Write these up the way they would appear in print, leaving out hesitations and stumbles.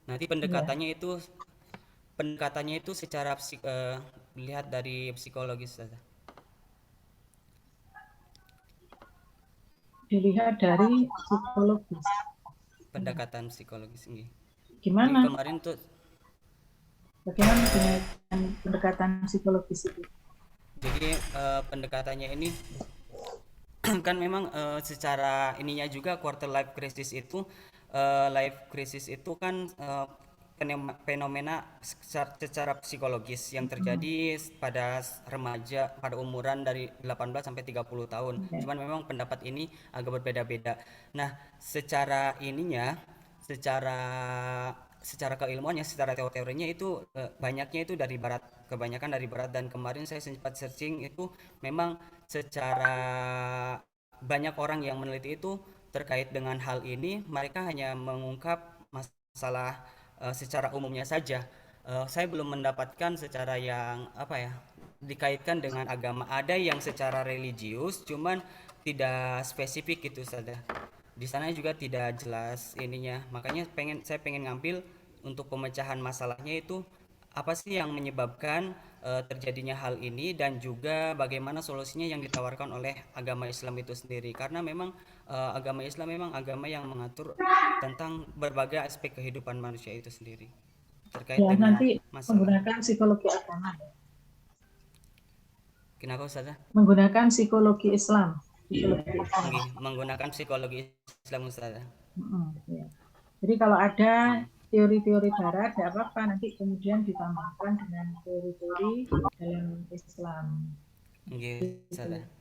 Nanti Iya, pendekatannya itu secara lihat dari psikologis saja. dilihat dari psikologis. Iya. Pendekatan psikologis ini. Jadi Gimana? kemarin tuh, Bagaimana dengan pendekatan psikologis itu? jadi pendekatannya ini kan memang secara ininya juga quarter life crisis itu kan fenomena secara psikologis yang Mm, terjadi pada remaja pada umuran dari 18 sampai 30 tahun. iya. Cuman memang pendapat ini agak berbeda-beda. Nah, secara ininya, secara secara keilmuannya, secara teorinya itu banyaknya itu dari barat, kebanyakan dari barat. Dan kemarin saya sempat searching itu memang secara banyak orang yang meneliti itu terkait dengan hal ini, mereka hanya mengungkap masalah secara umumnya saja. Saya belum mendapatkan secara yang apa ya, dikaitkan dengan agama. Ada yang secara religius, cuman tidak spesifik gitu saja. Di sana juga tidak jelas ininya. Makanya saya pengen ngambil untuk pemecahan masalahnya itu apa sih yang menyebabkan terjadinya hal ini, dan juga bagaimana solusinya yang ditawarkan oleh agama Islam itu sendiri, karena memang agama Islam memang agama yang mengatur tentang berbagai aspek kehidupan manusia itu sendiri terkait Ya, dengan nanti masalah. menggunakan psikologi agama, ya. Kenapa Ustazah? Menggunakan psikologi Islam. Psikologi Islam. Menggunakan psikologi Islam Ustazah. Ya. Jadi kalau ada Hmm. teori-teori barat, tidak apa-apa, nanti kemudian ditambahkan dengan teori-teori dalam Islam. Nggih, Gitu. Ustazah. Di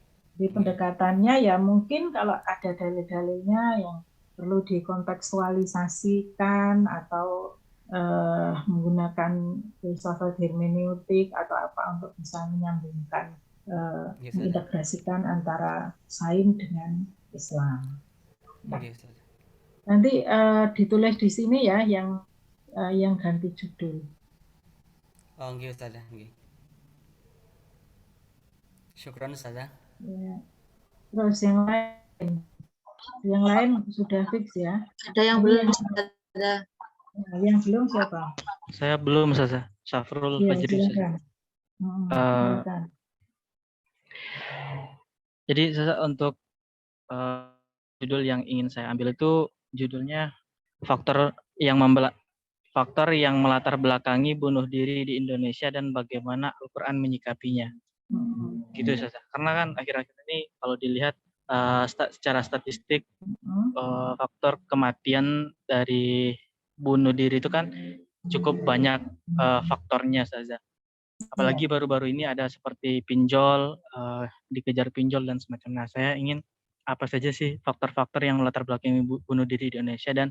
Nggih. pendekatannya ya mungkin kalau ada dalil-dalilnya yang perlu dikontekstualisasikan atau menggunakan filsafat hermeneutik atau apa untuk bisa menyambungkan, Nggih, Ustazah. mengintegrasikan antara sains dengan Islam. Nggih, Ustazah. Nanti ditulis di sini ya yang ganti judul. Oh, nggih Ustazah, nggih. Syukron Ustazah. Ya. Terus yang lain sudah fix ya. Ada yang Ini belum ada yang belum siapa? Saya belum Ustazah. Syafrul Iya, Fajri Ustazah. silakan. Silakan. Jadi Ustazah, untuk judul yang ingin saya ambil itu judulnya faktor yang melatar belakangi bunuh diri di Indonesia dan bagaimana Al-Quran menyikapinya. Gitu Ustazah. Karena kan akhir-akhir ini kalau dilihat secara statistik faktor kematian dari bunuh diri itu kan cukup banyak faktornya Ustazah. Apalagi baru-baru ini ada seperti pinjol, dikejar pinjol dan semacamnya. Saya ingin apa saja sih faktor-faktor yang melatar belakangi bunuh diri di Indonesia, dan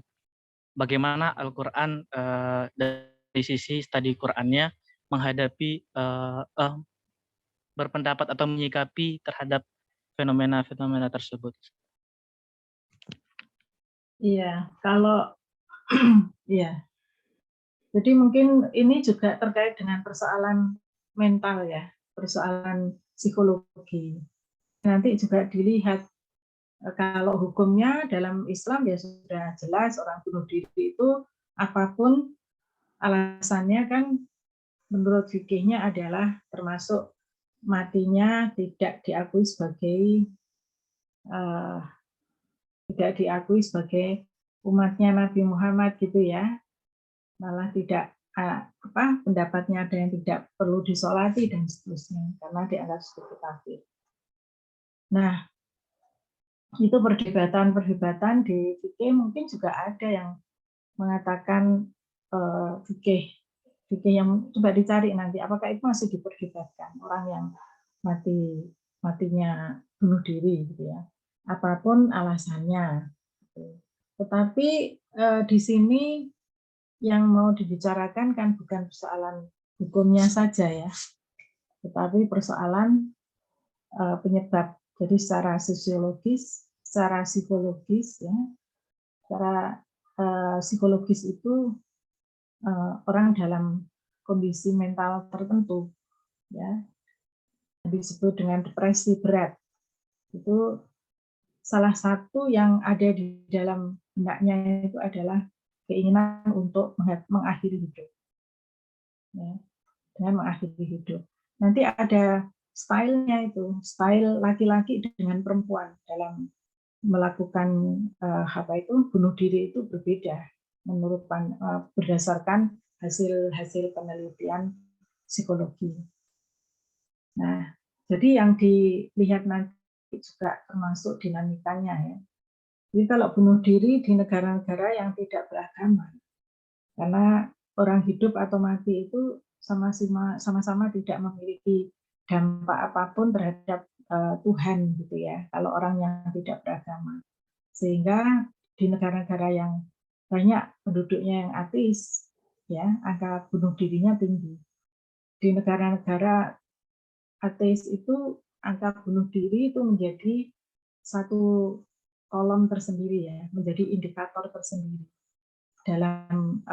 bagaimana Al-Quran dari sisi studi Qurannya menghadapi berpendapat atau menyikapi terhadap fenomena-fenomena tersebut. Iya, kalau ya, jadi mungkin ini juga terkait dengan persoalan mental ya, persoalan psikologi. Nanti juga dilihat kalau hukumnya dalam Islam ya sudah jelas, orang bunuh diri itu apapun alasannya kan menurut fikihnya adalah termasuk matinya uh, tidak diakui sebagai umatnya Nabi Muhammad gitu ya, malah tidak pendapatnya ada yang tidak perlu disolati dan seterusnya karena dianggap sebagai kafir. Nah, itu perdebatan di fikih mungkin juga ada yang mengatakan fikih yang coba dicari nanti apakah itu masih diperdebatkan orang yang matinya bunuh diri gitu ya, apapun alasannya. Tetapi di sini yang mau dibicarakan kan bukan persoalan hukumnya saja ya, tetapi persoalan penyebab. Jadi secara sosiologis, secara psikologis ya, secara psikologis itu orang dalam kondisi mental tertentu ya, disebut dengan depresi berat. Itu salah satu yang ada di dalam benaknya itu adalah keinginan untuk mengakhiri hidup. Ya, dengan mengakhiri hidup. Nanti ada stylenya itu, style laki-laki dengan perempuan dalam melakukan bunuh diri itu berbeda menurut berdasarkan hasil penelitian psikologi. Nah, jadi yang dilihat nanti juga termasuk dinamikanya ya. Jadi kalau bunuh diri di negara-negara yang tidak beragama, karena orang hidup atau mati itu sama-sama tidak memiliki dampak apapun terhadap Tuhan gitu ya, kalau orang yang tidak beragama. Sehingga di negara-negara yang banyak penduduknya yang ateis, ya, angka bunuh dirinya tinggi. Di negara-negara ateis itu angka bunuh diri itu menjadi satu kolom tersendiri ya, menjadi indikator tersendiri dalam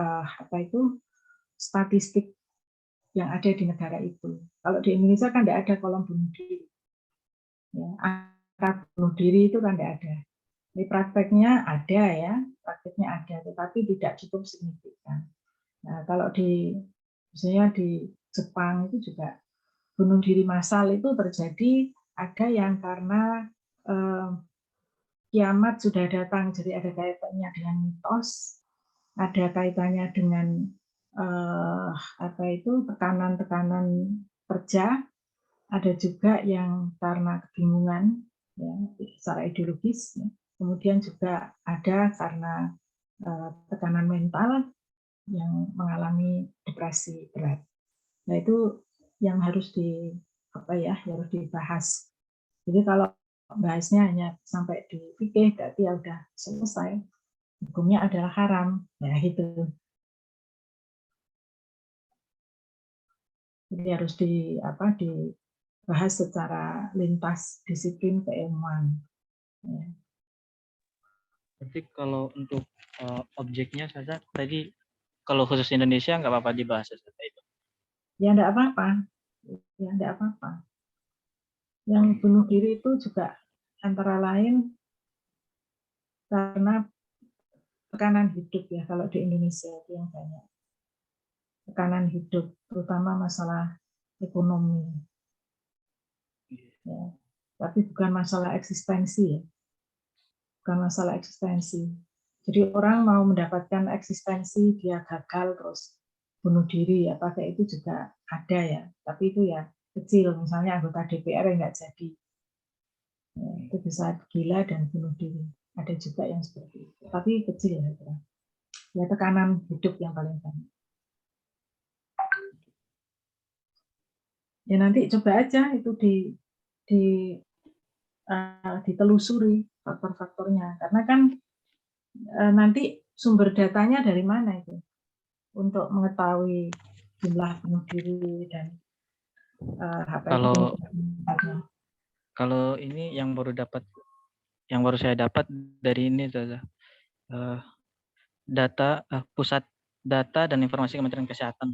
statistik yang ada di negara itu. Kalau di Indonesia kan tidak ada kolom bunuh diri. Ya, angka bunuh diri itu kan tidak ada. Ini prakteknya ada, tetapi tidak cukup signifikan. Nah, kalau misalnya di Jepang itu juga bunuh diri massal itu terjadi, ada yang karena kiamat sudah datang, jadi ada kaitannya dengan mitos, ada kaitannya dengan tekanan-tekanan kerja, ada juga yang karena kebingungan ya, secara ideologis, ya. Kemudian juga ada karena tekanan mental yang mengalami depresi berat. Nah itu yang harus harus dibahas. Jadi kalau bahasnya hanya sampai di fikih, berarti ya udah selesai. Hukumnya adalah haram, ya gitu. Jadi harus dibahas secara lintas disiplin keilmuan. Ya. Jadi kalau untuk objeknya saja tadi kalau khusus Indonesia nggak apa-apa dibahas saja itu. Ya enggak apa-apa. Ya enggak apa-apa. Yang bunuh diri itu juga antara lain karena tekanan hidup ya, kalau di Indonesia itu yang banyak. Tekanan hidup, terutama masalah ekonomi. Ya. Tapi bukan masalah eksistensi ya. Bukan masalah eksistensi. Jadi orang mau mendapatkan eksistensi, dia gagal terus bunuh diri ya, pakai itu juga ada ya. Tapi itu ya kecil, misalnya anggota DPR yang nggak jadi. Ya, itu bisa gila dan bunuh diri. Ada juga yang seperti itu. Tapi kecil ya. Ya tekanan hidup yang paling banyak. Ya nanti coba aja itu ditelusuri faktor-faktornya, karena kan nanti sumber datanya dari mana itu untuk mengetahui jumlah bunuh diri dan kalau ini yang baru saya dapat dari ini data pusat data dan informasi Kementerian Kesehatan.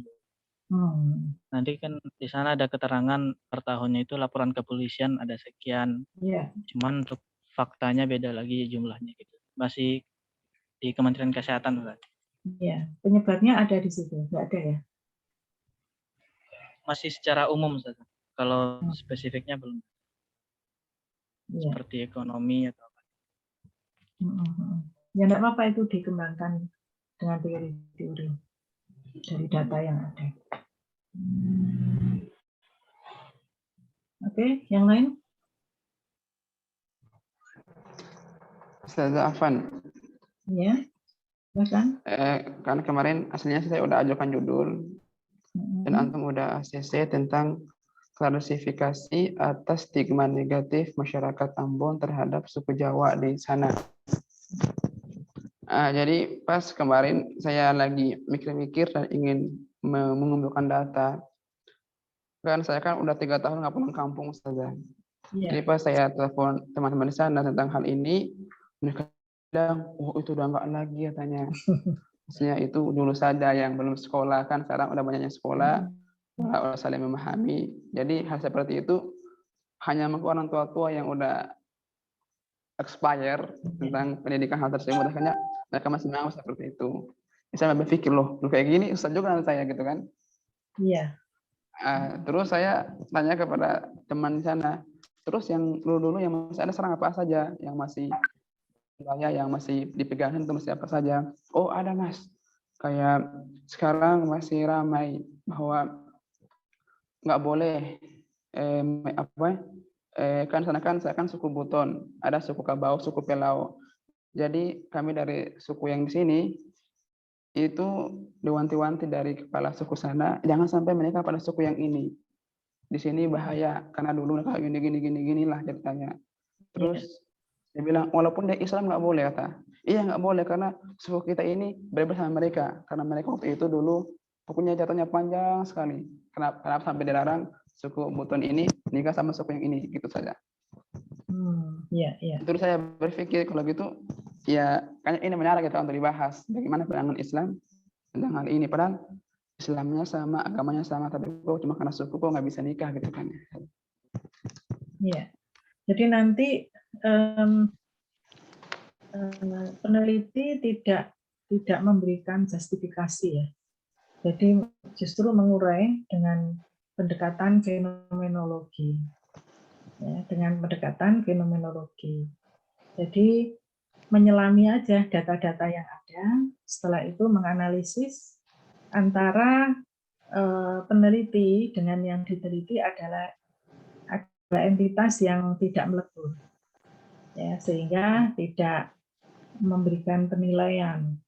Nanti kan di sana ada keterangan per tahunnya itu laporan kepolisian ada sekian. Yeah. Cuman untuk faktanya beda lagi jumlahnya gitu. Masih di Kementerian Kesehatan kan? Iya, penyebabnya ada di situ, nggak ada ya? Masih secara umum saja. Kalau spesifiknya belum. Yeah. Seperti ekonomi atau apa. Ya nggak apa-apa, itu dikembangkan dengan teori-teori dari data yang ada. Oke, yang lain? Ustazah Afan. Ya, silakan. Kan kemarin aslinya saya udah ajukan judul dan antum udah ACC tentang klasifikasi atas stigma negatif masyarakat Ambon terhadap suku Jawa di sana. Jadi pas kemarin saya lagi mikir-mikir dan ingin mengumpulkan data. Kan saya kan udah 3 tahun nggak pulang kampung, Ustazah. Jadi pas saya telepon teman-teman di sana tentang hal ini, mereka bilang, oh itu udah nggak lagi katanya. Maksudnya itu dulu saja yang belum sekolah, kan sekarang udah banyaknya sekolah, udah saling memahami. Jadi hal seperti itu hanya orang tua-tua yang udah expire tentang pendidikan hal tersebut, makanya mereka masih mau seperti itu. bisa berpikir loh kayak gini Ustaz juga anak saya gitu kan. Iya. Terus saya tanya kepada teman di sana, terus yang dulu yang masih ada sekarang apa saja, yang masih wilayah yang masih dipegang itu masih apa saja? Oh ada Mas, kayak sekarang masih ramai bahwa nggak boleh kan sana kan saya kan suku Buton, ada suku Kabau, suku Pelau. Jadi kami dari suku yang di sini itu diwanti-wanti dari kepala suku sana, jangan sampai mereka pada suku yang ini. Di sini bahaya karena dulu mereka gini lah ceritanya. Terus dia bilang walaupun dia Islam nggak boleh kata. Iya nggak boleh karena suku kita ini berbeda sama mereka karena mereka waktu itu dulu pokoknya jatuhnya panjang sekali. Kenapa sampai dilarang suku Buton ini nikah sama suku yang ini gitu saja. Iya. Terus saya berpikir kalau gitu ya kayaknya ini menarik kita untuk dibahas bagaimana pandangan Islam tentang hal ini. Padahal Islamnya sama, agamanya sama, tapi kok cuma karena suku kok nggak bisa nikah gitu kan? Iya. Jadi nanti peneliti tidak memberikan justifikasi ya. Jadi justru mengurai dengan pendekatan fenomenologi. Ya, dengan pendekatan fenomenologi. Jadi menyelami aja data-data yang ada, setelah itu menganalisis antara peneliti dengan yang diteliti adalah entitas yang tidak melebur, ya, sehingga tidak memberikan penilaian.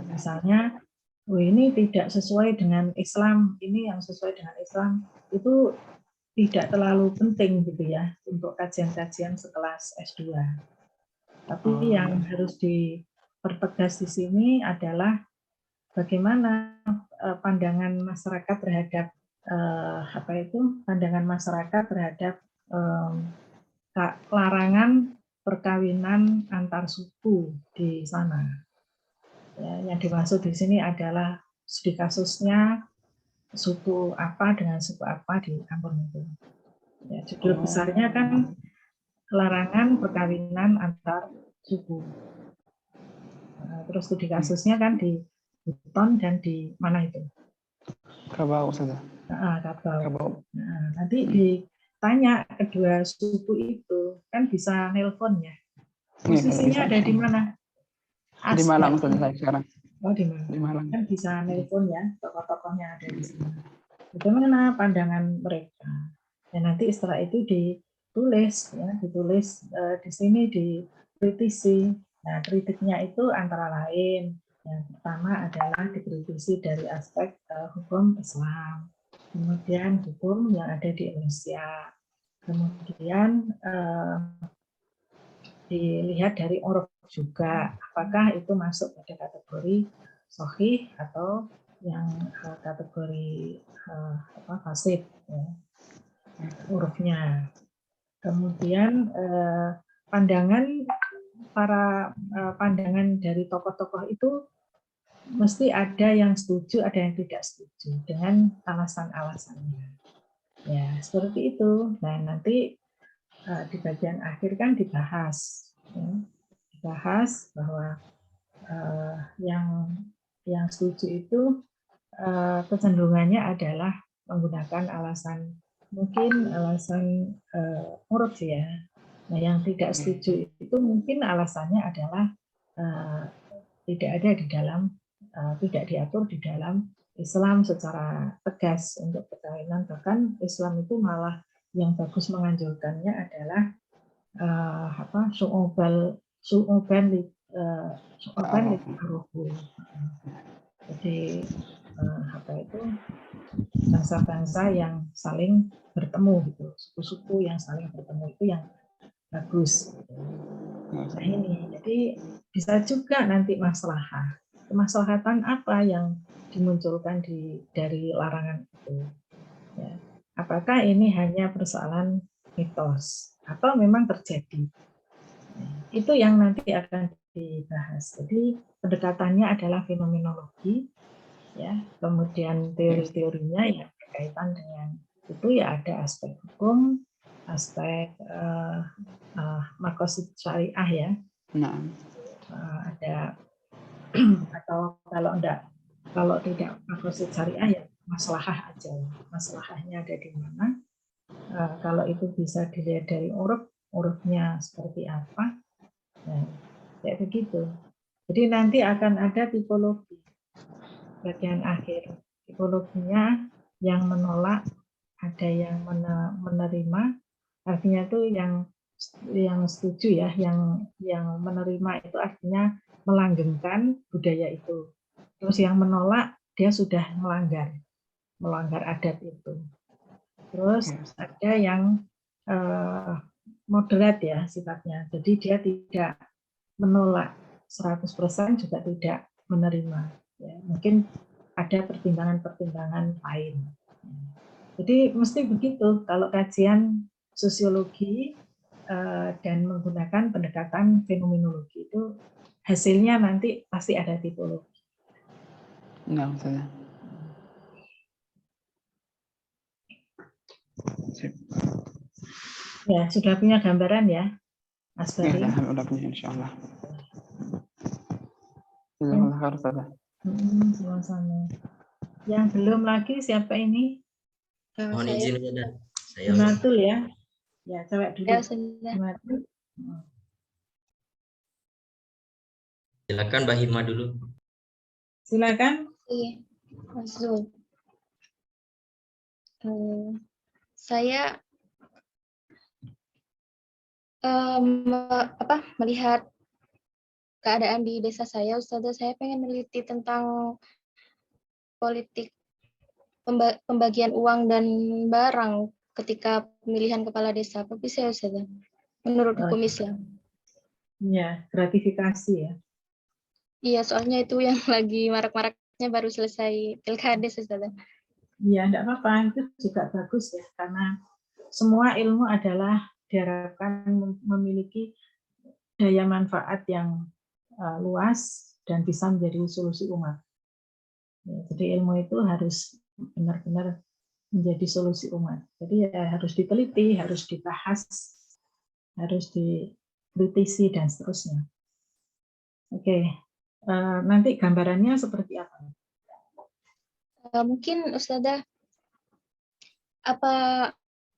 Misalnya, ini tidak sesuai dengan Islam, ini yang sesuai dengan Islam, itu tidak terlalu penting gitu ya untuk kajian-kajian sekelas S2. Tapi yang harus dipertegas di sini adalah bagaimana pandangan masyarakat terhadap pandangan masyarakat terhadap larangan perkawinan antar suku di sana. Ya, yang dimaksud di sini adalah studi kasusnya suku apa dengan suku apa di kampung itu. Ya, judul besarnya kan larangan perkawinan antar suku. Terus studi kasusnya kan di Buton dan di mana itu? Kabau saja. Kabau. Nah, nanti ditanya kedua suku itu kan bisa nelpon ya. Posisinya ada di mana? Di Malang saya sekarang. Oh di Malang. Di Malang. Kan bisa nelpon ya, tokoh-tokohnya ada di sini. Bagaimana pandangan mereka? Dan nanti setelah itu ditulis di sini dikritisi. Nah, kritiknya itu antara lain yang pertama adalah dikritisi dari aspek hukum Islam, kemudian hukum yang ada di Indonesia, kemudian dilihat dari uruf juga, apakah itu masuk pada kategori sahih atau yang kategori fasid, ya, urufnya. Kemudian pandangan dari tokoh-tokoh itu mesti ada yang setuju, ada yang tidak setuju dengan alasan-alasannya. Ya, seperti itu. Nah, nanti di bagian akhir kan dibahas, ya. Dibahas bahwa yang setuju itu kecenderungannya adalah menggunakan alasan uruf ya. Nah, yang tidak setuju itu mungkin alasannya adalah tidak ada di dalam, tidak diatur di dalam Islam secara tegas untuk perkawinan. Bahkan Islam itu malah yang bagus menganjurkannya adalah su'uban lita'arufu. Jadi bangsa-bangsa yang saling bertemu gitu, suku-suku yang saling bertemu itu yang bagus. Nah ini, jadi bisa juga nanti kemaslahatan apa yang dimunculkan dari larangan itu. Ya. Apakah ini hanya persoalan mitos atau memang terjadi? Itu yang nanti akan dibahas. Jadi pendekatannya adalah fenomenologi, ya. Kemudian teori-teorinya yang berkaitan dengan itu ya ada aspek hukum, aspek maqasid syariah ya. Ada atau kalau tidak maqasid syariah ya maslahah aja, maslahahnya ada di mana. Kalau itu bisa dilihat dari urufnya seperti apa, nah, kayak begitu. Jadi nanti akan ada tipologi bagian akhir. Tipologinya yang menolak, ada yang menerima, artinya itu yang setuju ya, yang menerima itu artinya melanggengkan budaya itu. Terus yang menolak dia sudah melanggar adat itu. Terus ada yang moderat ya sifatnya. Jadi dia tidak menolak 100% juga tidak menerima. Ya, mungkin ada pertimbangan-pertimbangan lain. Jadi mesti begitu kalau kajian sosiologi dan menggunakan pendekatan fenomenologi itu hasilnya nanti pasti ada tipologi. Nah, Ustazah. Ya, sudah punya gambaran ya, Mas Bari? Ya, udah punya insya Allah. Jazakallah khair, Ustazah. Sama-sama. Yang belum lagi siapa ini? Mohon izin, Ustazah. Saya Jumatul ya. Ya, coba dulu. Ya, Ustazah. Jumatul. silakan Mbak Hima dulu. Silakan. Iya, Mas Zul. Saya melihat keadaan di desa saya, Ustazah, saya pengen meneliti tentang politik pembagian uang dan barang ketika pemilihan kepala desa. Apa bisa ya, Ustazah? Menurut hukum Islam. Ya, gratifikasi ya. Iya, soalnya itu yang lagi marak-maraknya baru selesai pilkades, Ustazah. Iya, enggak apa-apa, itu juga bagus ya, karena semua ilmu adalah diharapkan memiliki daya manfaat yang luas dan bisa menjadi solusi umat. Ya, jadi ilmu itu harus benar-benar menjadi solusi umat. Jadi ya harus diteliti, harus dibahas, harus dikritisi dan seterusnya. Oke, nanti gambarannya seperti apa? Mungkin Ustazah, apa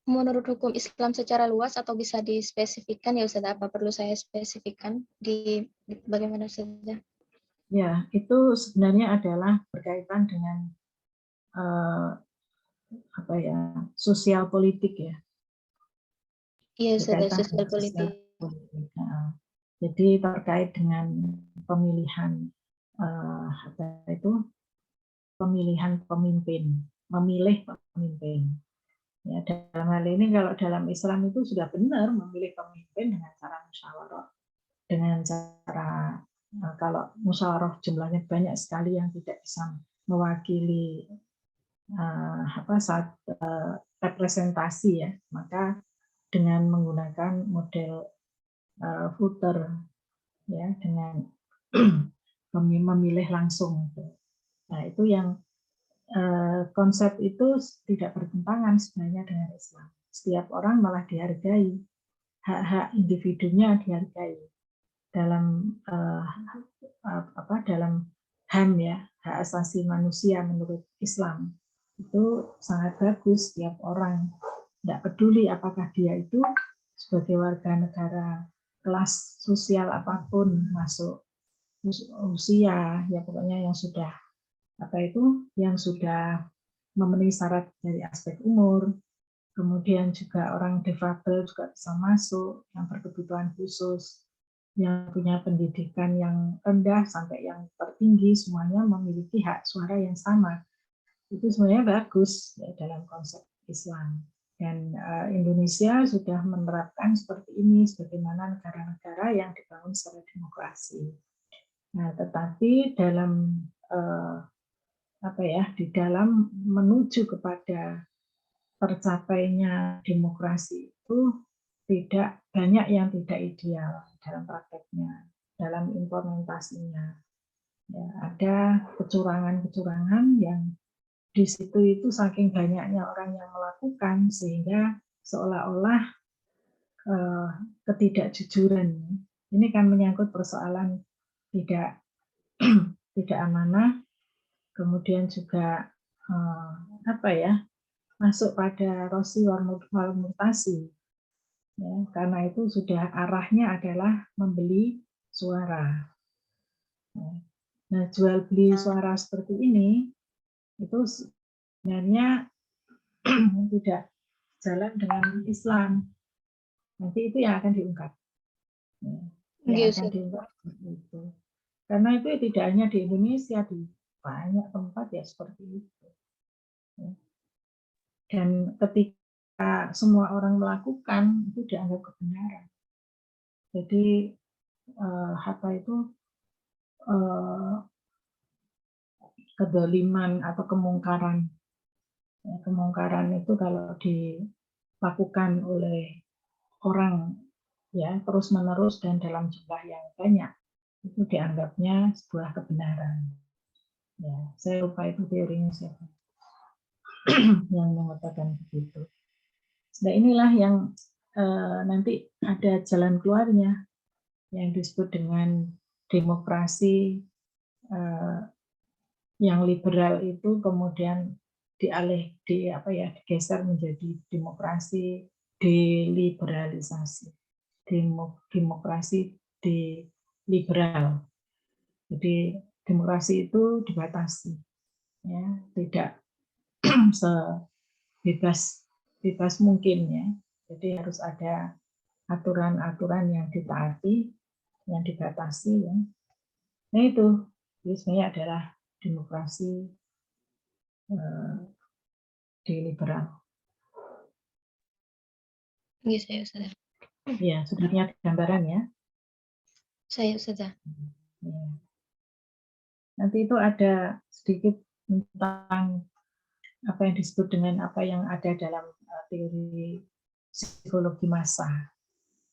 menurut hukum Islam secara luas atau bisa dispesifikkan ya Ustazah? Apa perlu saya spesifikkan di bagaimana Ustazah? Ya, itu sebenarnya adalah berkaitan dengan sosial politik ya. Iya Ustazah, sosial politik. Jadi terkait dengan pemilihan pemilihan pemimpin, memilih pemimpin. Ya, dalam hal ini kalau dalam Islam itu sudah benar memilih pemimpin dengan cara musyawarah, dengan cara kalau musyawarah jumlahnya banyak sekali yang tidak bisa mewakili representasi ya, maka dengan menggunakan model voter ya, dengan memilih langsung. Nah, itu yang konsep itu tidak bertentangan sebenarnya dengan Islam. Setiap orang malah dihargai, hak-hak individunya dihargai dalam dalam HAM ya, hak asasi manusia menurut Islam itu sangat bagus. Setiap orang, tidak peduli apakah dia itu sebagai warga negara kelas sosial apapun, masuk usia ya pokoknya yang sudah yang sudah memenuhi syarat dari aspek umur, kemudian juga orang difabel juga bisa masuk, yang berkebutuhan khusus, yang punya pendidikan yang rendah sampai yang tertinggi, semuanya memiliki hak suara yang sama. Itu sebenarnya bagus ya, dalam konsep Islam. Dan Indonesia sudah menerapkan seperti ini sebagaimana negara-negara yang dibangun secara demokrasi. Nah, tetapi dalam di dalam menuju kepada tercapainya demokrasi itu tidak banyak yang tidak ideal dalam prakteknya, dalam implementasinya. Ya, ada kecurangan-kecurangan yang di situ itu saking banyaknya orang yang melakukan sehingga seolah-olah ketidakjujuran. Ini kan menyangkut persoalan tidak tidak amanah, kemudian juga masuk pada rosi wal mutasi. Ya, karena itu sudah arahnya adalah membeli suara. Nah, jual beli suara seperti ini itu sebenarnya tidak jalan dengan Islam. Nanti itu yang akan diungkap. Yang akan diungkap itu. Karena itu tidak hanya di Indonesia, di banyak tempat ya seperti itu. Dan ketika semua orang melakukan, itu dianggap kebenaran. Jadi kedoliman atau kemungkaran. Kemungkaran itu kalau dilakukan oleh orang ya terus-menerus dan dalam jumlah yang banyak, itu dianggapnya sebuah kebenaran. Ya, saya lupa itu teorinya siapa yang mengatakan begitu. Nah, inilah yang nanti ada jalan keluarnya yang disebut dengan demokrasi yang liberal itu kemudian digeser menjadi demokrasi deliberalisasi, demokrasi deliberal. Jadi demokrasi itu dibatasi, ya, tidak sebebas mungkin ya. Jadi harus ada aturan-aturan yang ditaati, yang dibatasi ya. Nah itu sebenarnya adalah demokrasi deliberal. Iya, saya sudah. Ya, sudah punya gambaran ya. Saya sudah. Ya. Nanti itu ada sedikit tentang apa yang disebut dengan apa yang ada dalam teori psikologi massa.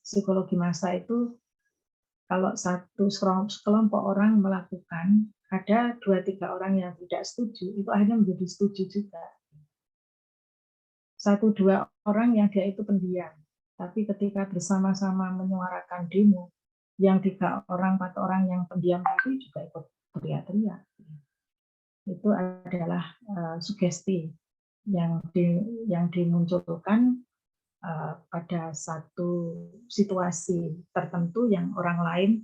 Psikologi massa itu kalau satu sekelompok orang melakukan, ada 2-3 orang yang tidak setuju, itu akhirnya menjadi setuju juga. 1-2 orang yang dia itu pendiam, tapi ketika bersama-sama menyuarakan demo, yang 3 orang, 4 orang yang pendiam tadi juga ikut teriak-teriak. Itu adalah sugesti yang dimunculkan pada satu situasi tertentu yang orang lain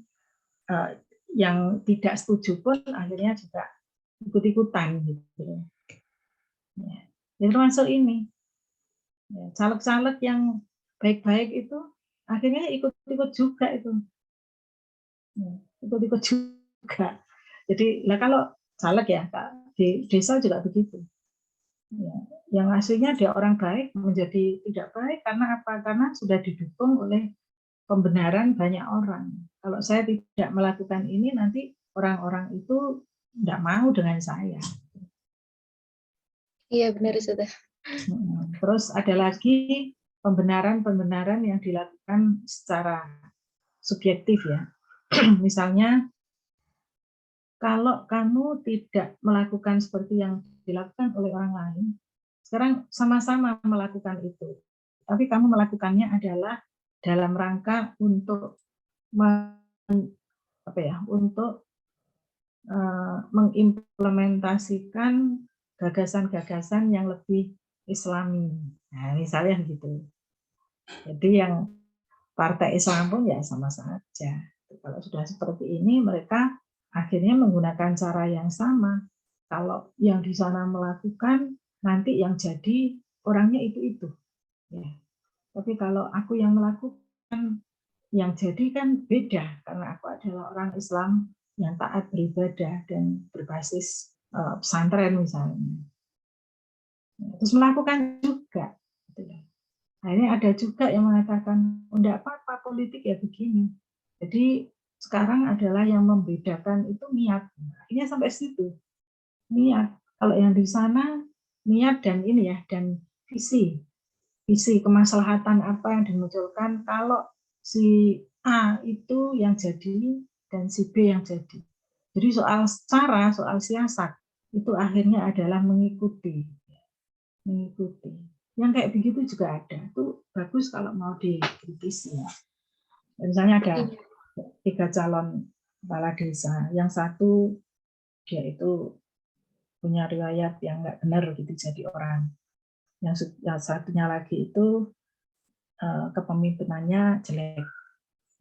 yang tidak setuju pun akhirnya juga ikut-ikutan gitu. Ya. Jadi termasuk ini caleg-caleg yang baik-baik itu akhirnya ikut-ikut juga itu, ikut-ikut juga. Jadi kalau caleg ya di desa juga begitu. Ya, yang aslinya dia orang baik menjadi tidak baik karena apa? Karena sudah didukung oleh pembenaran banyak orang. Kalau saya tidak melakukan ini, nanti orang-orang itu tidak mau dengan saya. Iya, benar sudah. Terus ada lagi pembenaran-pembenaran yang dilakukan secara subjektif ya. Misalnya, kalau kamu tidak melakukan seperti yang dilakukan oleh orang lain, sekarang sama-sama melakukan itu. Tapi kamu melakukannya adalah dalam rangka untuk mengimplementasikan gagasan-gagasan yang lebih Islami. Nah, misalnya gitu. Jadi yang partai Islam pun ya sama saja. Kalau sudah seperti ini, mereka akhirnya menggunakan cara yang sama. Kalau yang di sana melakukan, nanti yang jadi orangnya itu. Ya. Tapi kalau aku yang melakukan, yang jadi kan beda, karena aku adalah orang Islam yang taat beribadah dan berbasis pesantren misalnya. Terus melakukan juga. Akhirnya ada juga yang mengatakan, enggak apa-apa politik ya begini. Jadi sekarang adalah yang membedakan itu niat. Akhirnya sampai situ. Niat. Kalau yang di sana niat dan ini ya, dan visi kemaslahatan apa yang dimunculkan kalau si A itu yang jadi dan si B yang jadi. Jadi soal cara, soal siasat itu akhirnya adalah mengikuti. Yang kayak begitu juga ada. Itu bagus kalau mau dikritisi. Misalnya ada 3 calon kepala desa. Yang satu dia itu punya riwayat yang nggak benar gitu jadi orang. Yang satunya lagi itu kepemimpinannya jelek.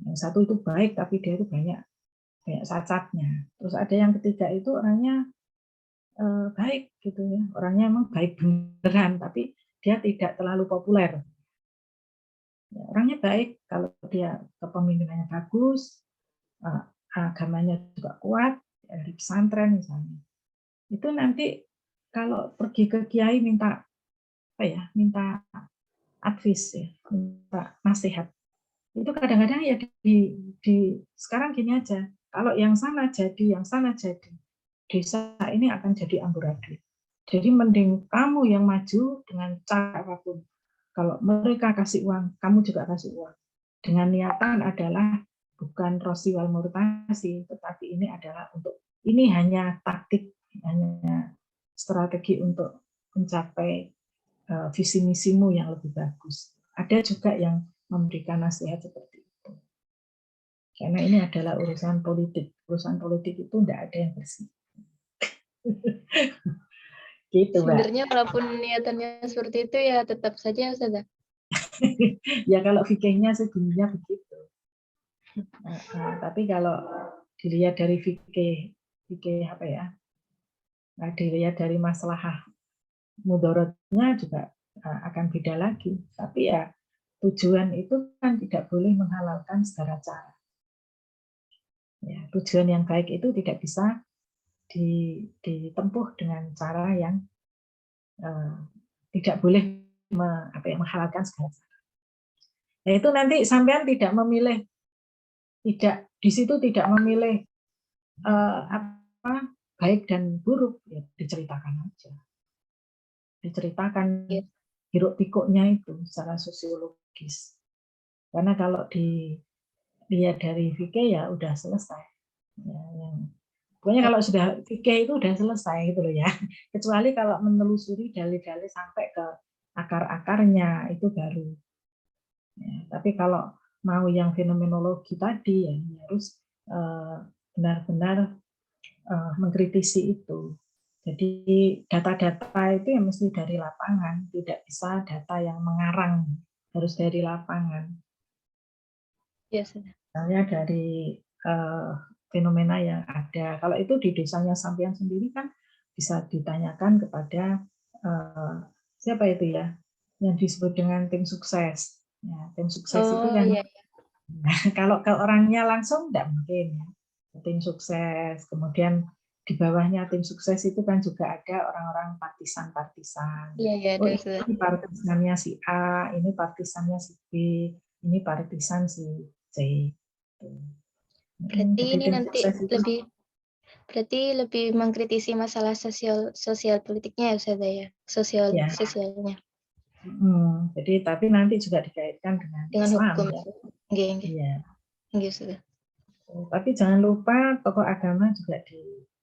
Yang satu itu baik tapi dia itu banyak cacatnya. Terus ada yang ketiga itu orangnya baik gitu ya, orangnya emang baik beneran tapi dia tidak terlalu populer. Ya, orangnya baik kalau dia kepemimpinannya bagus, agamanya juga kuat, di pesantren misalnya. Itu nanti kalau pergi ke kiai minta minta advice ya, minta nasihat. Itu kadang-kadang ya sekarang gini aja, kalau yang sana jadi, desa ini akan jadi amburadul. Jadi mending kamu yang maju dengan cara apapun. Kalau mereka kasih uang, kamu juga kasih uang. Dengan niatan adalah bukan rosi wal murtasi, tetapi ini adalah ini hanya taktik, hanya strategi untuk mencapai visi misimu yang lebih bagus. Ada juga yang memberikan nasihat seperti itu. Karena ini adalah urusan politik. Urusan politik itu tidak ada yang bersih. Gitu, Mbak. Sebenarnya walaupun niatannya seperti itu ya tetap saja Ustazah. Ya kalau fikihnya sebenarnya begitu. Tapi kalau dilihat dari fikih apa ya? Nah, dilihat dari masalah mudorotnya juga akan beda lagi. Tapi ya tujuan itu kan tidak boleh menghalalkan segala cara. Ya, tujuan yang baik itu tidak bisa ditempuh dengan cara yang tidak boleh menghalalkan segala cara. Nah, itu nanti sampean tidak memilih, di situ tidak memilih baik dan buruk, ya diceritakan aja. Diceritakan hiruk pikuknya itu secara sosiologis. Karena kalau dilihat dari fikih ya udah selesai. Ya, pokoknya kalau sudah fikih itu udah selesai gitu loh ya. Kecuali kalau menelusuri dalil-dalil sampai ke akar-akarnya itu baru. Ya, tapi kalau mau yang fenomenologi tadi ya harus benar-benar mengkritisi itu. Jadi data-data itu yang mesti dari lapangan, tidak bisa data yang mengarang, harus dari lapangan. Yes. Misalnya dari fenomena yang ada. Kalau itu di desanya sampean sendiri kan bisa ditanyakan kepada siapa itu ya, yang disebut dengan tim sukses. Ya, tim sukses itu kan. Iya. Nah, kalau ke orangnya langsung tidak mungkin ya. Tim sukses, kemudian di bawahnya tim sukses itu kan juga ada orang-orang partisan-partisan. Iya, Oh, ini partisannya si A, ini partisannya si B, ini partisan si C. Berarti ini nanti lebih mengkritisi masalah sosial politiknya ya Ustazah ya, sosialnya. Jadi tapi nanti juga dikaitkan dengan Islam, hukum. Ya. Iya. Sudah. Tapi jangan lupa tokoh agama juga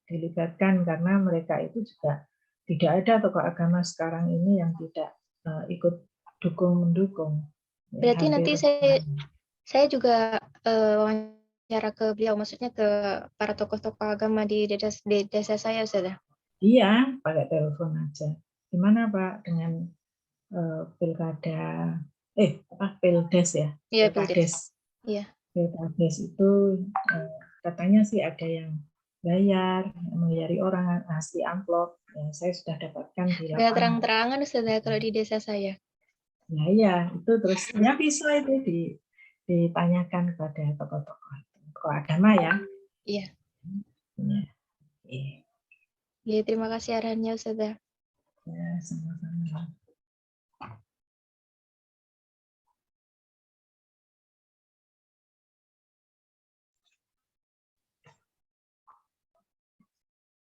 dilibatkan karena mereka itu juga tidak ada tokoh agama sekarang ini yang tidak ikut mendukung. Berarti nanti saya juga wawancara ke beliau, maksudnya ke para tokoh-tokoh agama di desa saya, Ustazah. Iya, pakai telepon aja. Gimana Pak dengan pilkada, pildes ya? Iya, pildes. Iya. Pilkades itu katanya sih ada yang membayari orang ngasih amplop. Ya, saya sudah dapatkan di lapangan. Sudah terang-terangan Ustazah kalau di desa saya. Nah iya, itu terus ya bisa itu ditanyakan kepada tokoh agama ya. Iya. Iya. Ya, terima kasih arahannya Ustazah. Ya, sama-sama.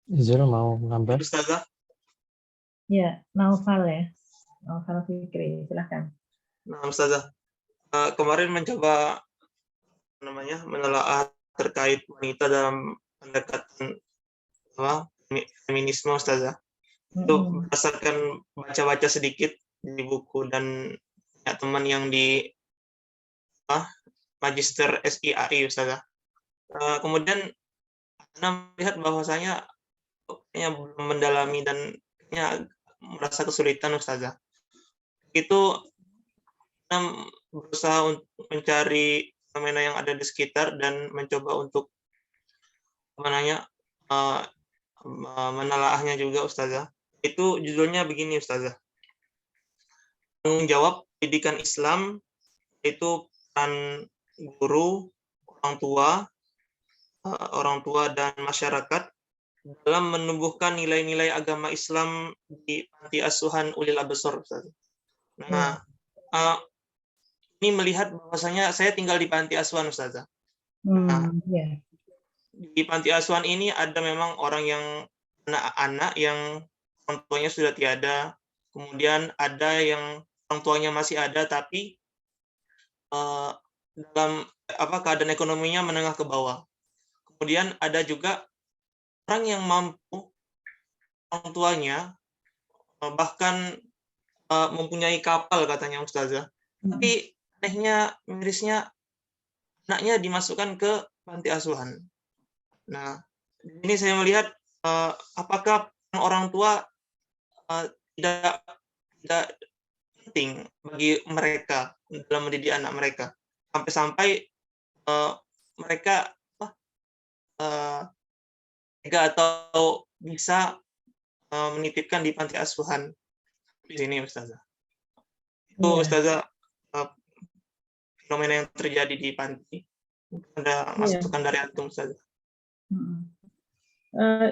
Zul mau nambah? Ustazah? Ya, Naufal ya. Naufal Fikri, silahkan. Nah, Ustazah, kemarin mencoba menelaah terkait wanita dalam pendekatan feminisme, Ustazah. Itu berdasarkan baca-baca sedikit di buku dan teman yang di Magister SIAI, Ustazah. Kemudian Anda melihat bahwasanya kayaknya belum mendalami dan kayaknya merasa kesulitan Ustazah. Itu kita berusaha untuk mencari fenomena yang ada di sekitar dan mencoba untuk menelaahnya juga Ustazah. Itu judulnya begini Ustazah. Tanggung jawab pendidikan Islam itu peran guru, orang tua dan masyarakat dalam menumbuhkan nilai-nilai agama Islam di panti asuhan Ulil Absor. Nah, ini melihat bahwasanya saya tinggal di panti asuhan Ustazah. Nah, di panti asuhan ini ada memang orang yang anak-anak yang orang tuanya sudah tiada, kemudian ada yang orang tuanya masih ada tapi dalam keadaan ekonominya menengah ke bawah. Kemudian ada juga orang yang mampu, orang tuanya bahkan mempunyai kapal katanya Ustazah. Tapi anehnya, mirisnya anaknya dimasukkan ke panti asuhan. Nah, ini saya melihat apakah orang tua tidak penting bagi mereka dalam mendidik anak mereka, sampai-sampai mereka atau bisa menitipkan di panti asuhan di sini Ustazah. Itu Ustazah fenomena yang terjadi di panti. Ada masukan dari antum Ustazah.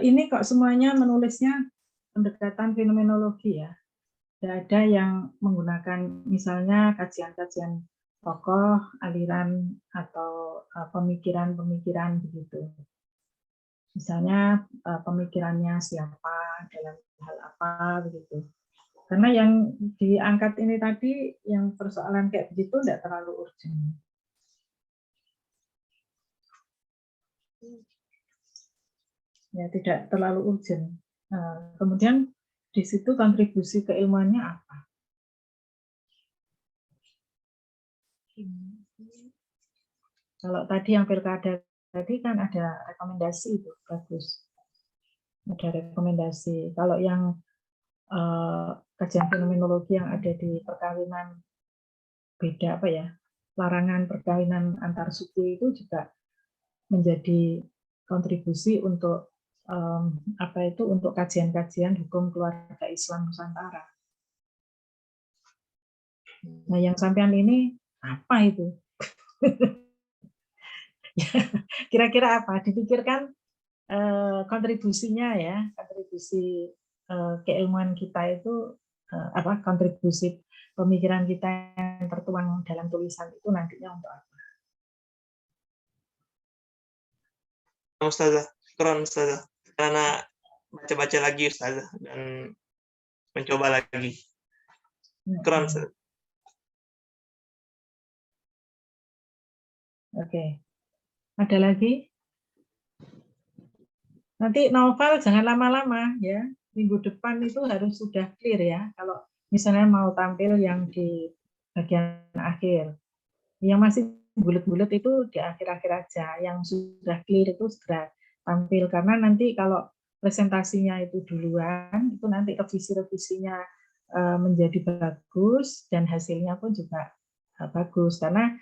Ini kok semuanya menulisnya pendekatan fenomenologi ya. Tidak ada yang menggunakan misalnya kajian-kajian tokoh, aliran atau pemikiran-pemikiran begitu. Misalnya pemikirannya siapa dalam hal apa begitu. Karena yang diangkat ini tadi yang persoalan kayak begitu tidak terlalu urgent. Ya, tidak terlalu urgent. Kemudian di situ kontribusi keilmuannya apa? Kalau tadi yang pilkada tadi kan ada rekomendasi itu bagus. Ada rekomendasi. Kalau yang kajian fenomenologi yang ada di perkawinan beda larangan perkawinan antar suku itu juga menjadi kontribusi untuk untuk kajian-kajian hukum keluarga Islam Nusantara. Nah, yang sampean ini apa itu? Kira-kira apa? Dipikirkan kontribusinya ya, kontribusi keilmuan kita itu kontribusi pemikiran kita yang tertuang dalam tulisan itu nantinya untuk apa? Ustazah, keren Ustazah. Karena baca-baca lagi Ustazah dan mencoba lagi. Keren Ustazah. Oke. Ada lagi? Nanti novel jangan lama-lama ya. Minggu depan itu harus sudah clear ya. Kalau misalnya mau tampil yang di bagian akhir. Yang masih bulat-bulat itu di akhir-akhir aja. Yang sudah clear itu segera tampil. Karena nanti kalau presentasinya itu duluan, itu nanti revisi-revisinya menjadi bagus dan hasilnya pun juga bagus. Karena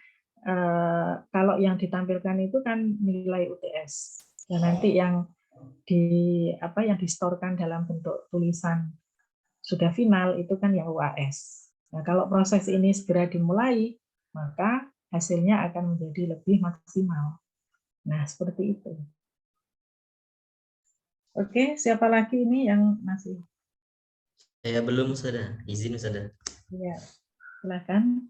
kalau yang ditampilkan itu kan nilai UTS. Dan nanti yang distorkan dalam bentuk tulisan sudah final itu kan yang UAS. Nah, kalau proses ini segera dimulai, maka hasilnya akan menjadi lebih maksimal. Nah, seperti itu. Oke, siapa lagi ini yang masih? Saya belum, Ustazah. Izin, Ustazah. Ya, silakan.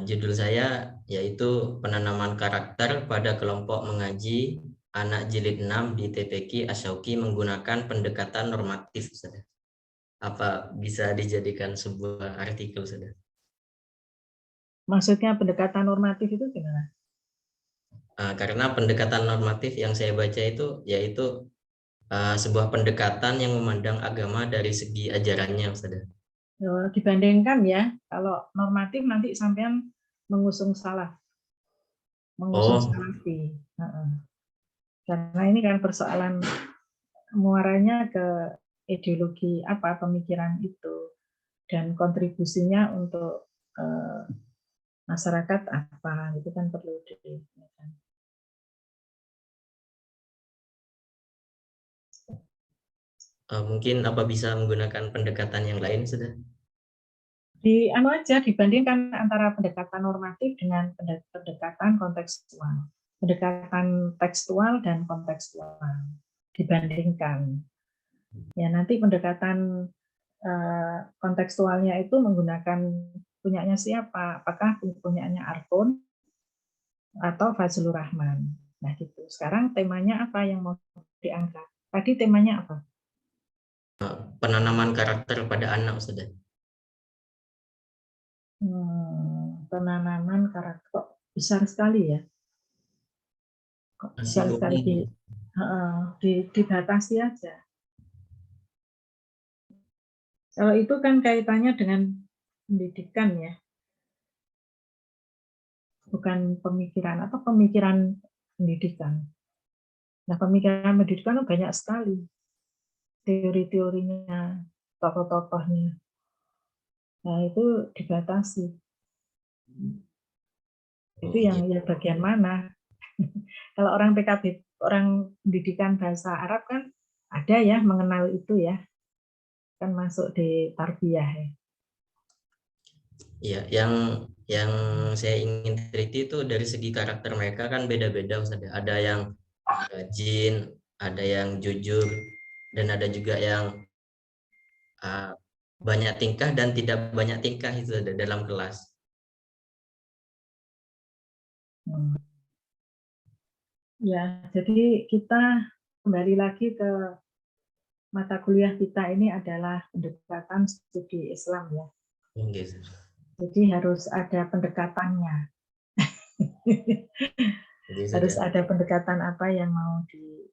Judul saya yaitu penanaman karakter pada kelompok mengaji anak jilid 6 di TPQ Asyauqi menggunakan pendekatan normatif, Ustazah. Apa bisa dijadikan sebuah artikel, Ustazah? Maksudnya pendekatan normatif itu gimana? Karena pendekatan normatif yang saya baca itu yaitu sebuah pendekatan yang memandang agama dari segi ajarannya, Ustazah. Dibandingkan ya, kalau normatif nanti sampean mengusung salafi. Karena ini kan persoalan muaranya ke ideologi apa, pemikiran itu, dan kontribusinya untuk masyarakat apa, itu kan perlu ditanyakan. Mungkin apa bisa menggunakan pendekatan yang lain sudah? Di anu aja, dibandingkan antara pendekatan normatif dengan pendekatan kontekstual. Pendekatan tekstual dan kontekstual dibandingkan. Ya, nanti pendekatan kontekstualnya itu menggunakan punyanya siapa? Apakah punyanya Arfon atau Fazlur Rahman? Nah, gitu. Sekarang temanya apa yang mau diangkat? Tadi temanya apa? Penanaman karakter pada anak, sudah. Penanaman karakter kok besar sekali ya? Kok besar sekali dibatasi aja. Kalau itu kan kaitannya dengan pendidikan ya, bukan pemikiran atau pemikiran pendidikan. Nah, pemikiran pendidikan itu banyak sekali teori-teorinya, tokoh-tokohnya. Nah, itu dibatasi. Itu yang bagian mana? Kalau orang PKB, orang pendidikan bahasa Arab kan ada ya mengenal itu ya, kan masuk di tarbiyah ya. Iya, yang saya ingin teliti itu dari segi karakter mereka kan beda-beda, Ustaz. Ada yang rajin, ada yang jujur, dan ada juga yang banyak tingkah dan tidak banyak tingkah itu ada dalam kelas. Ya, jadi kita kembali lagi ke mata kuliah kita ini adalah pendekatan studi Islam ya. Jadi harus ada pendekatannya. Harus ada pendekatan apa yang mau di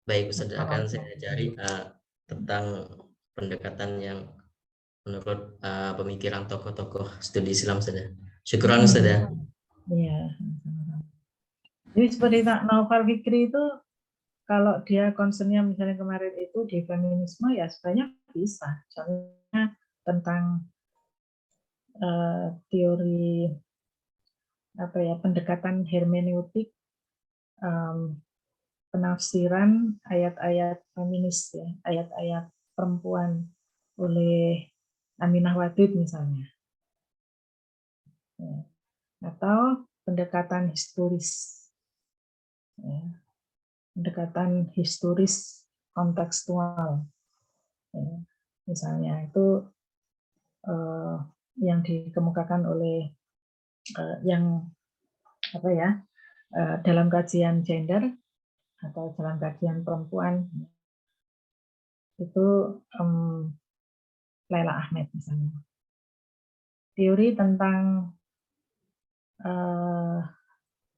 Baik, Ustaz, akan saya cari tentang pendekatan yang menurut pemikiran tokoh-tokoh studi Islam, Ustaz. Syukran, Ustaz. Iya. Jadi seperti Naufal Fikri itu kalau dia concernnya misalnya kemarin itu di feminisme ya sebenarnya bisa. Misalnya tentang teori apa ya, pendekatan hermeneutik, penafsiran ayat-ayat feminis ya, ayat-ayat perempuan oleh Aminah Wadud misalnya, ya. Atau pendekatan historis, ya. Pendekatan historis kontekstual, ya. Misalnya itu yang dikemukakan oleh yang apa ya, dalam kajian gender atau dalam kajian perempuan itu Laila Ahmed misalnya. Teori tentang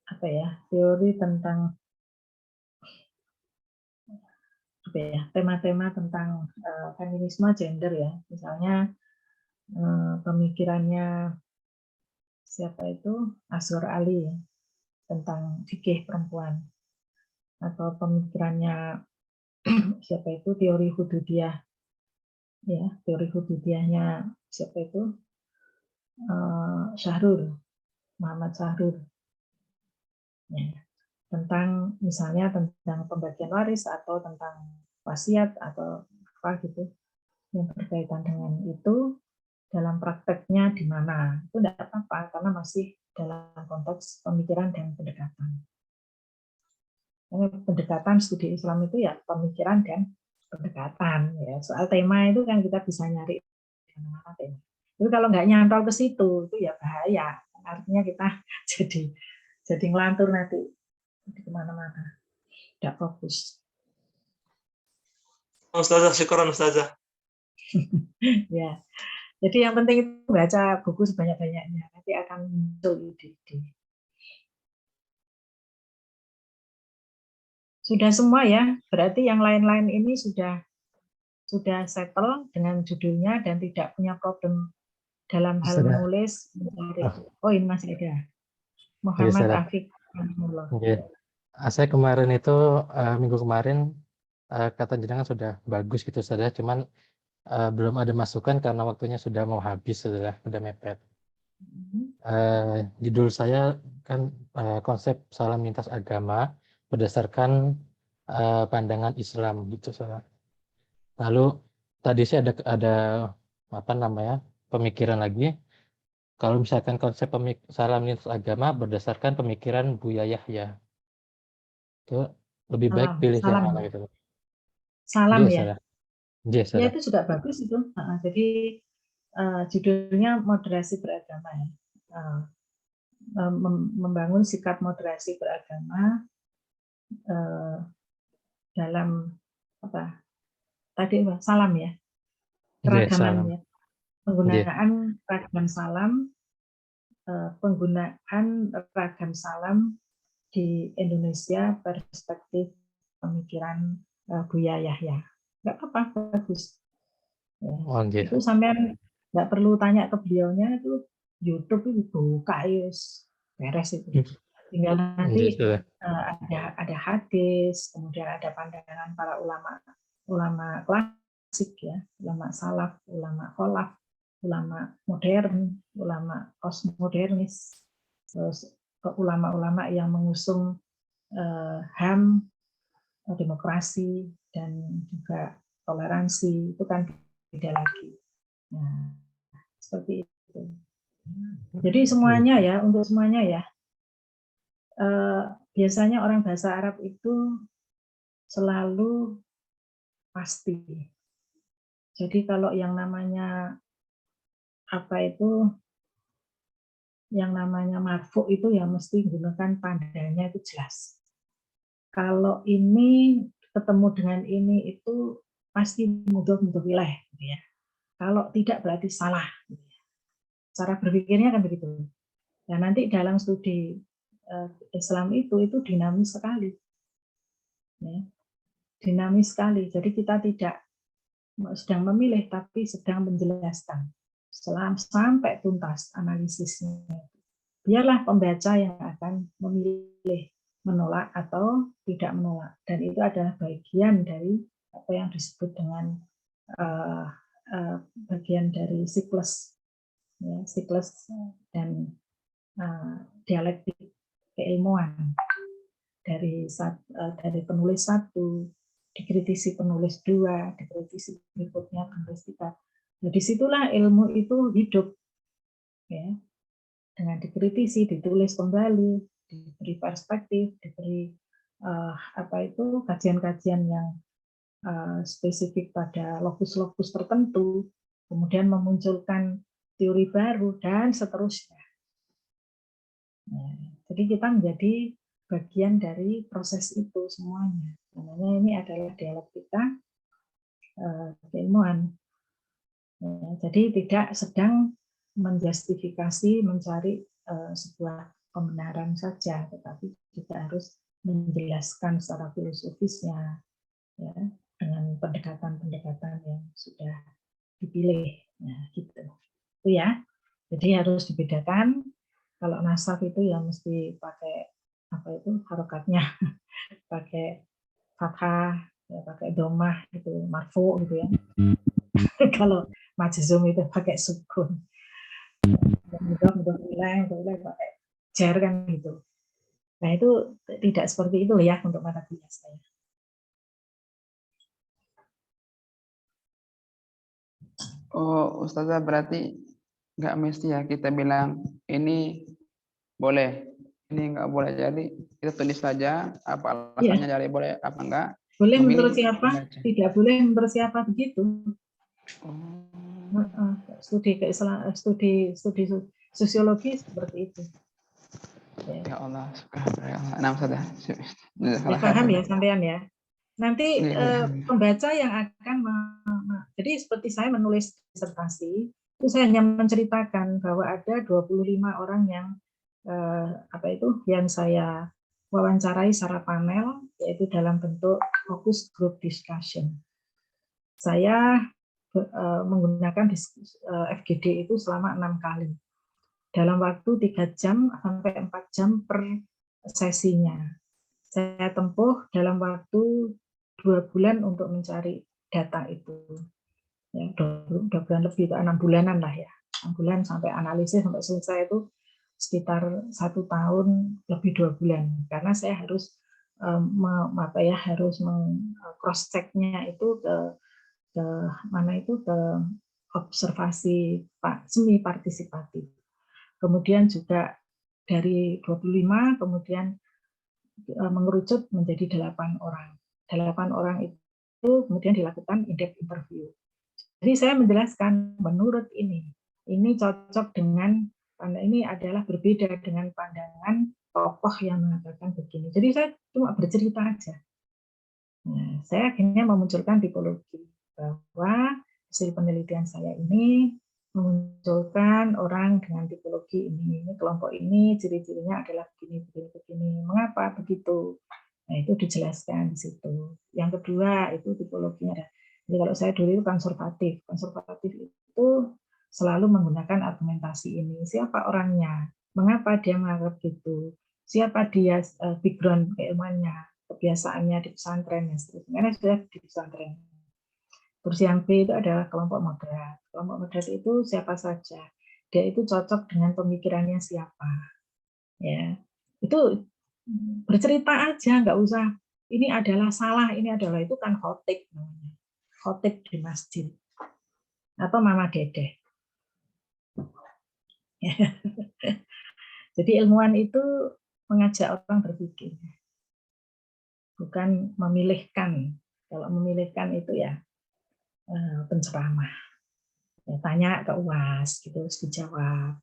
apa ya? Teori tentang apa ya? Tema-tema tentang feminisme gender ya. Misalnya pemikirannya siapa itu? Azhar Ali ya, tentang fikih perempuan. Atau pemikirannya siapa itu? Teori hududiyah. Ya, teori hududiyahnya siapa itu? Syahrul, Muhammad Syahrul. Ya. Tentang misalnya tentang pembagian waris atau tentang wasiat atau apa gitu yang berkaitan dengan itu dalam prakteknya di mana, itu tidak apa-apa karena masih dalam konteks pemikiran dan pendekatan. Pendekatan studi Islam itu ya pemikiran dan pendekatan ya. Soal tema itu kan kita bisa nyari di mana-mana tema. Tapi kalau nggak nyantol ke situ itu ya bahaya. Artinya kita jadi ngelantur nanti di kemana-mana, tidak fokus. Ustazah, syukuran Ustazah. Ya, jadi yang penting itu baca buku sebanyak-banyaknya, nanti akan muncul ide-ide. Sudah semua ya, berarti yang lain-lain ini sudah settle dengan judulnya dan tidak punya problem dalam hal menulis. Oh, ini masih ada. Muhammad Afiq. Oke. Saya kemarin itu minggu kemarin kata jenengan sudah bagus gitu saudara, cuman belum ada masukan karena waktunya sudah mau habis saudara, sudah mepet. Judul saya kan konsep salam lintas agama berdasarkan pandangan Islam gitu saudara. Lalu tadi sih ada apa namanya pemikiran lagi. Kalau misalkan konsep salam lintas agama berdasarkan pemikiran Buya Yahya, itu lebih baik Salam, pilih yang salam, mana gitu. salam Iya ya. saudara. Iya Ya saudara. itu juga bagus itu. Jadi judulnya moderasi beragama ya. Membangun sikap moderasi beragama dalam apa tadi salam ya, Iya salam. keragamannya, Iya. penggunaan ragam salam, penggunaan ragam salam di Indonesia perspektif pemikiran Buya Yahya. Nggak apa-apa, bagus. Ya, Oh iya. itu sampean nggak perlu tanya ke beliaunya, itu YouTube itu buka yus beres itu. Tinggal Iya nanti saudara. ada hadis, kemudian ada pandangan para ulama klasik ya, ulama salaf, ulama kholaf, ulama modern, ulama postmodernis, terus ulama-ulama yang mengusung HAM, demokrasi dan juga toleransi, itu kan beda lagi. Nah, seperti itu. Jadi semuanya ya, untuk semuanya ya. Biasanya orang bahasa Arab itu selalu pasti. Jadi kalau yang namanya apa itu, yang namanya marfu itu ya mesti menggunakan tandanya itu jelas. Kalau ini ketemu dengan ini itu pasti mudhof ilaih, gitu ya. Kalau tidak berarti salah. Gitu ya. Cara berpikirnya kan begitu. Dan nanti dalam studi Islam itu dinamis sekali. Ya. Dinamis sekali. Jadi kita tidak sedang memilih, tapi sedang menjelaskan sampai tuntas analisisnya. Biarlah pembaca yang akan memilih menolak atau tidak menolak. Dan itu adalah bagian dari apa yang disebut dengan bagian dari siklus, ya, siklus dan dialektik keilmuan dari penulis satu, dikritisi penulis dua, dikritisi berikutnya penulis tiga. Nah, disitulah ilmu itu hidup, ya, dengan dikritisi, ditulis kembali, diberi perspektif, diberi kajian-kajian yang spesifik pada lokus-lokus tertentu, kemudian memunculkan teori baru dan seterusnya. Nah, jadi kita menjadi bagian dari proses itu semuanya. Namanya ini adalah dialektika keilmuan. Jadi tidak sedang menjustifikasi, mencari sebuah pembenaran saja, tetapi juga harus menjelaskan secara filosofisnya, ya, dengan pendekatan-pendekatan yang sudah dipilih. Nah, gitu. Itu ya. Jadi harus dibedakan. Kalau nasab itu ya mesti pakai harokatnya, pakai fathah, ya, pakai domah gitu, marfu gitu ya. Kalau majzum itu pakai sukun. Mudah pakai jar kan gitu. Nah itu tidak seperti itu ya untuk mata kuliah saya. Oh, Ustazah, berarti nggak mesti ya kita bilang ini boleh, ini nggak boleh. Jadi kita tulis saja apa alasannya, Ya. dari boleh apa enggak. Boleh Memilih menurut siapa, membaca. tidak boleh menurut siapa, begitu. Oh. Studi Islam, studi sosiologi seperti itu. Ya Allah, subhanallah. Nah, Ustazah. Ya, paham ya sampean ya. Nanti pembaca yang akan jadi seperti saya menulis disertasi, itu saya hanya menceritakan bahwa ada 25 orang yang yang saya wawancarai secara panel, yaitu dalam bentuk focus group discussion. Saya menggunakan FGD itu selama 6 kali. Dalam waktu 3 jam sampai 4 jam per sesinya. saya tempuh dalam waktu 2 bulan untuk mencari data itu. Ya, 2 bulan lebih, 6 bulanan lah ya. 6 bulan sampai analisis sampai selesai itu sekitar 1 tahun lebih 2 bulan. Karena saya harus harus cross check-nya itu ke mana itu ke observasi semi partisipatif. Kemudian juga dari 25 kemudian mengerucut menjadi 8 orang. 8 orang itu kemudian dilakukan in-depth interview. Jadi saya menjelaskan menurut ini cocok dengan, ini adalah berbeda dengan pandangan tokoh yang mengatakan begini. Jadi saya cuma bercerita aja. Nah, saya akhirnya memunculkan tipologi bahwa hasil penelitian saya ini memunculkan orang dengan tipologi ini kelompok ini ciri-cirinya adalah begini. Mengapa begitu? Nah, itu dijelaskan di situ. Yang kedua itu tipologinya. Jadi kalau saya dulu itu konservatif. Konservatif itu selalu menggunakan argumentasi ini. Siapa orangnya? Mengapa dia menganggap gitu? Siapa dia, background keilmuannya, kebiasaannya di pesantren dan seterusnya. Karena sudah di pesantren. Terus yang B itu adalah kelompok moderat. Kelompok moderat itu siapa saja. Dia itu cocok dengan pemikirannya siapa. Ya, itu bercerita aja, nggak usah. Ini adalah salah, ini adalah itu kan khotib namanya. Khotib di masjid atau mama dedeh. Jadi ilmuwan itu mengajak orang berpikir, bukan memilihkan. Kalau memilihkan itu ya penceramah. Ya, tanya ke UAS gitu terus dijawab.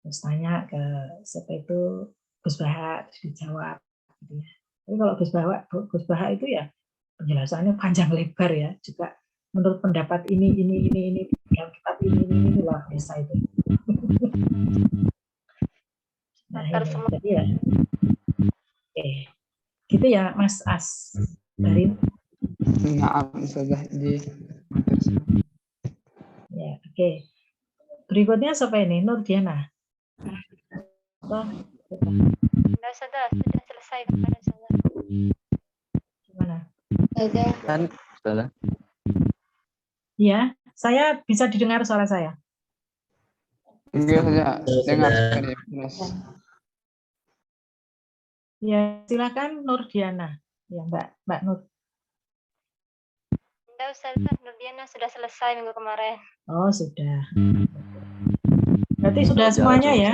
Terus tanya ke siapa itu Gus Baha terus dijawab gitu ya. Tapi kalau Gus Baha itu ya penjelasannya panjang lebar ya, juga menurut pendapat ini yang kitab ini luar biasa itu. Nah, ini, jadi ya, oke, gitu ya Mas As dari. Maaf Ustazah di Ya, oke. Berikutnya siapa ini? Nur Diana. Sudah selesai kemarin Ustazah. Gimana? Sudah. Ya, saya bisa didengar suara saya. Enggak saja dengar sekali. Ya, silakan Nur Diana. Ya, Mbak Nur. Sudah Ustazah, Nur Diana sudah selesai minggu kemarin. Oh, sudah. Berarti sudah semuanya ya?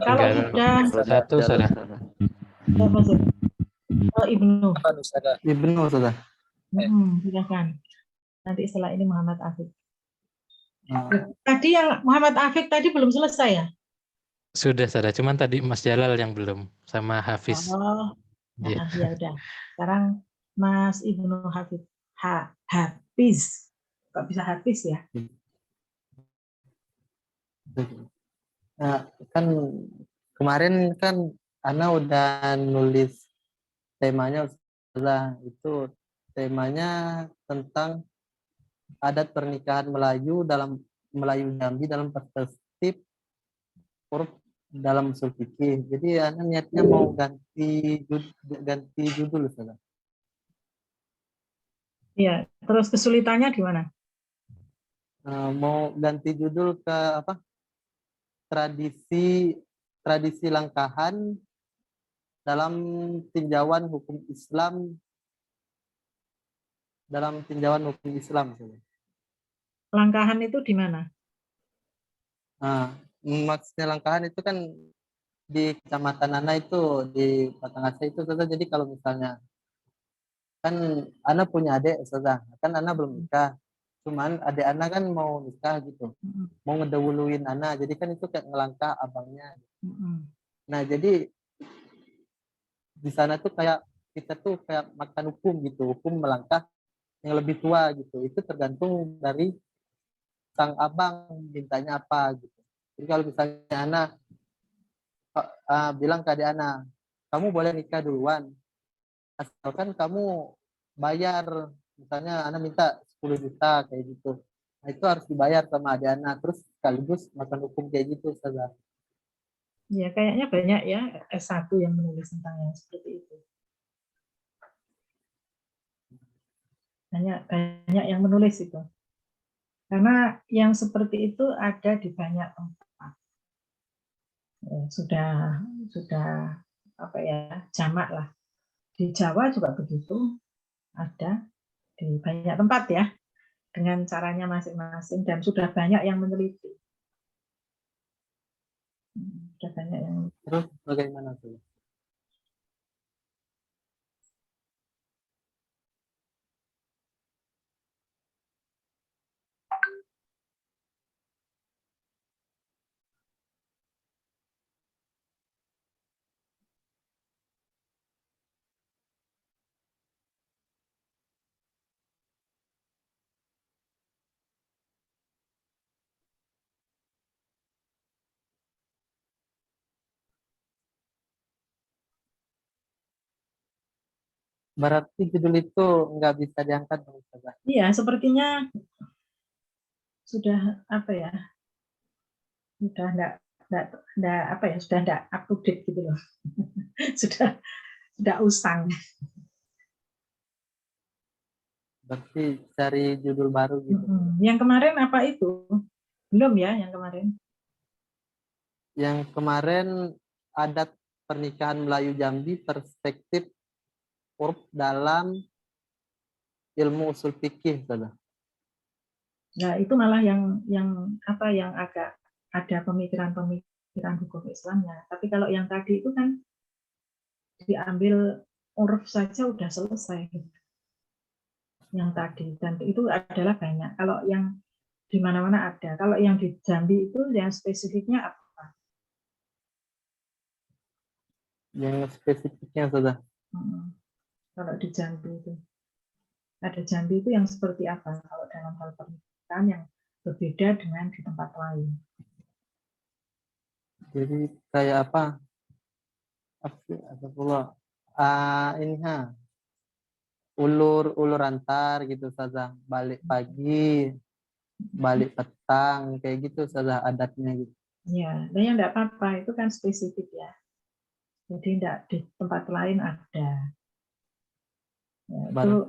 Kalau sudah satu sudah. Oh, Ibnu. Ibnu Ustazah. Silakan. Nanti setelah ini Muhammad Afik. Tadi yang Muhammad Afik tadi belum selesai ya? Sudah. Cuman tadi Mas Jalal yang belum sama Hafiz. Oh, ya udah. Sekarang Mas Ibnu Hafiz. Hafiz. Kok bisa Hafiz ya? Nah, kan kemarin kan Ana udah nulis temanya, Ustazah. Itu temanya tentang adat pernikahan Melayu Jambi dalam perspektif huruf dalam usul fikih. Jadi Ana niatnya mau ganti judul, Ustazah. Iya, terus kesulitannya di mana? Mau ganti judul ke apa? Tradisi langkahan dalam tinjauan hukum Islam Langkahan itu di mana? Nah, maksudnya langkahan itu kan di Kecamatan Ana itu di Batanghari itu, Ustazah. Jadi kalau misalnya kan Ana punya adik, Ustazah. Kan Ana belum nikah. Cuman adik Ana kan mau nikah gitu. Mau ngedahuluin Ana. Jadi kan itu kayak ngelangkah abangnya. Nah, jadi di sana tuh kayak kita tuh kayak makan hukum gitu. Hukum melangkah yang lebih tua gitu. Itu tergantung dari sang abang mintanya apa gitu. Jadi kalau misalnya Ana bilang ke adik Ana, kamu boleh nikah duluan, asalkan kamu bayar, misalnya Ana minta 10 juta kayak gitu. Nah, itu harus dibayar sama adik Ana, terus sekaligus makan hukum kayak gitu, Ustazah. Ya, kayaknya banyak ya S1 yang menulis tentang yang seperti itu. Banyak yang menulis itu. Karena yang seperti itu ada di banyak tempat. Ya, sudah apa ya, jamak lah. Di Jawa juga begitu, ada di banyak tempat ya, dengan caranya masing-masing, dan sudah banyak yang meneliti. Sudah banyak yang. Terus bagaimana tuh? Berarti judul itu nggak bisa diangkat dong, Ustazah? Iya, sepertinya sudah apa ya, sudah enggak apa ya, sudah enggak up to date gitu loh. sudah usang. Berarti cari judul baru gitu. Yang kemarin apa itu? Belum ya yang kemarin? Yang kemarin adat pernikahan Melayu Jambi, perspektif urf dalam ilmu usul fikih, Ustazah. Nah, itu malah yang apa, yang agak ada pemikiran hukum Islamnya. Tapi kalau yang tadi itu kan diambil uruf saja udah selesai. Yang tadi, dan itu adalah banyak. Kalau yang di mana-mana ada. Kalau yang di Jambi itu yang spesifiknya apa? Yang spesifiknya, Ustazah. Kalau di Jambi itu ada Jambi itu yang seperti apa? Kalau dalam hal pernikahan yang berbeda dengan di tempat lain. Jadi kayak apa? Astagfirullah. Ini ulur antar gitu, Ustazah. Balik pagi, balik petang, kayak gitu, Ustazah, adatnya gitu. Ya, dan yang enggak apa-apa, itu kan spesifik ya. Jadi enggak di tempat lain ada. Ya, itu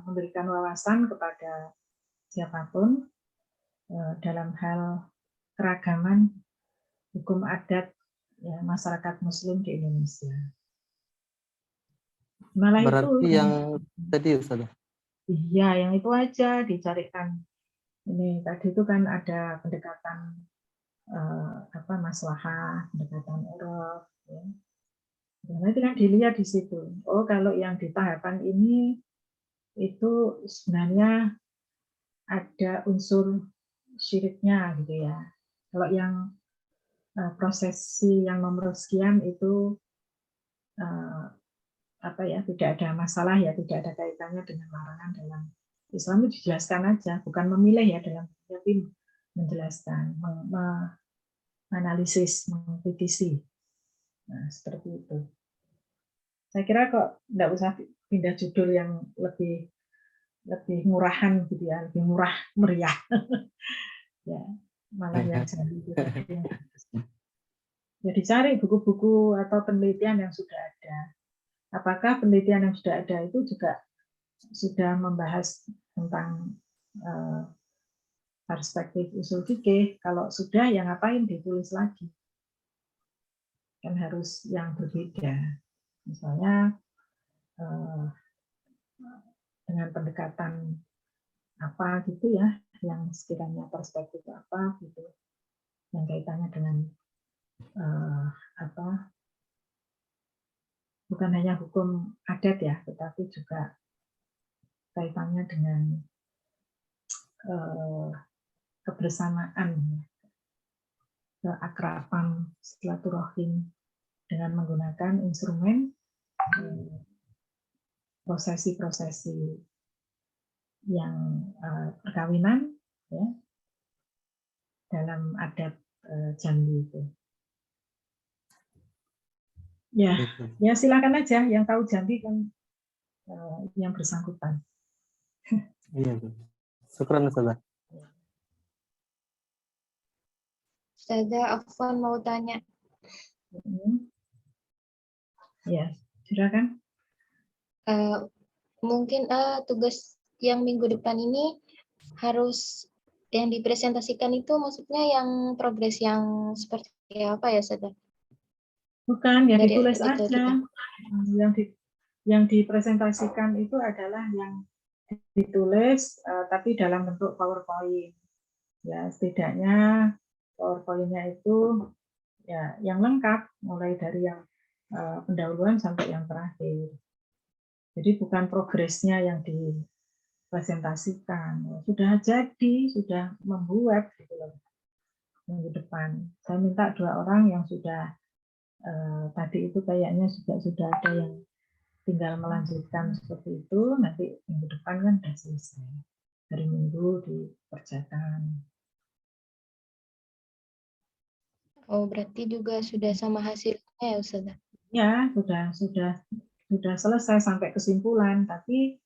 memberikan wawasan kepada siapapun dalam hal keragaman hukum adat ya, masyarakat Muslim di Indonesia. Malah Berarti itu yang tadi, Ustazah. Iya, yang itu aja dicarikan. Ini tadi itu kan ada pendekatan apa, maslahah, pendekatan uruf. Ya. Nah, itu kan dilihat di situ. Oh, kalau yang di tahapan ini itu sebenarnya ada unsur syiriknya gitu ya. Kalau yang prosesi yang nomor sekian itu apa ya, tidak ada masalah ya, tidak ada kaitannya dengan larangan dalam Islam, itu dijelaskan aja, bukan memilih ya dalam, tapi menjelaskan, menganalisis, mengkritisi. Nah, seperti itu. Saya kira kok nggak usah pindah judul yang lebih murahan gitu ya, lebih murah meriah. Ya, malah yang jadi itu tadi. Ya, dicari buku-buku atau penelitian yang sudah ada. Apakah penelitian yang sudah ada itu juga sudah membahas tentang perspektif usul fikih? Kalau sudah, ya ngapain ditulis lagi? Kan harus yang berbeda. Misalnya dengan pendekatan apa gitu ya, yang sekiranya perspektif apa gitu, yang kaitannya dengan apa, bukan hanya hukum adat ya, tetapi juga kaitannya dengan kebersamaan, keakraban, silaturahim, dengan menggunakan instrumen prosesi-prosesi yang perkawinan ya, dalam adat Jambi itu. Ya, ya silakan aja yang tahu Jambi kan yang bersangkutan. Iya, syukran, Ustazah. Ustazah, Afwan mau tanya. Ya, silakan. Mungkin tugas yang minggu depan ini harus yang dipresentasikan itu maksudnya yang progres yang seperti apa ya, Ustazah? Bukan, yang Dari ditulis artikel aja. kita. Yang dipresentasikan itu adalah yang ditulis tapi dalam bentuk PowerPoint. Ya, setidaknya PowerPoint-nya itu ya yang lengkap mulai dari yang pendahuluan sampai yang terakhir. Jadi bukan progresnya yang dipresentasikan. Sudah jadi, sudah membuat gitu loh. Minggu depan. Saya minta 2 orang yang sudah tadi itu kayaknya juga sudah ada yang tinggal melanjutkan seperti itu, nanti minggu depan kan sudah selesai. Hari Minggu dikerjakan. Oh, berarti juga sudah sama hasilnya ya, Ustazah? Ya, sudah selesai sampai kesimpulan, tapi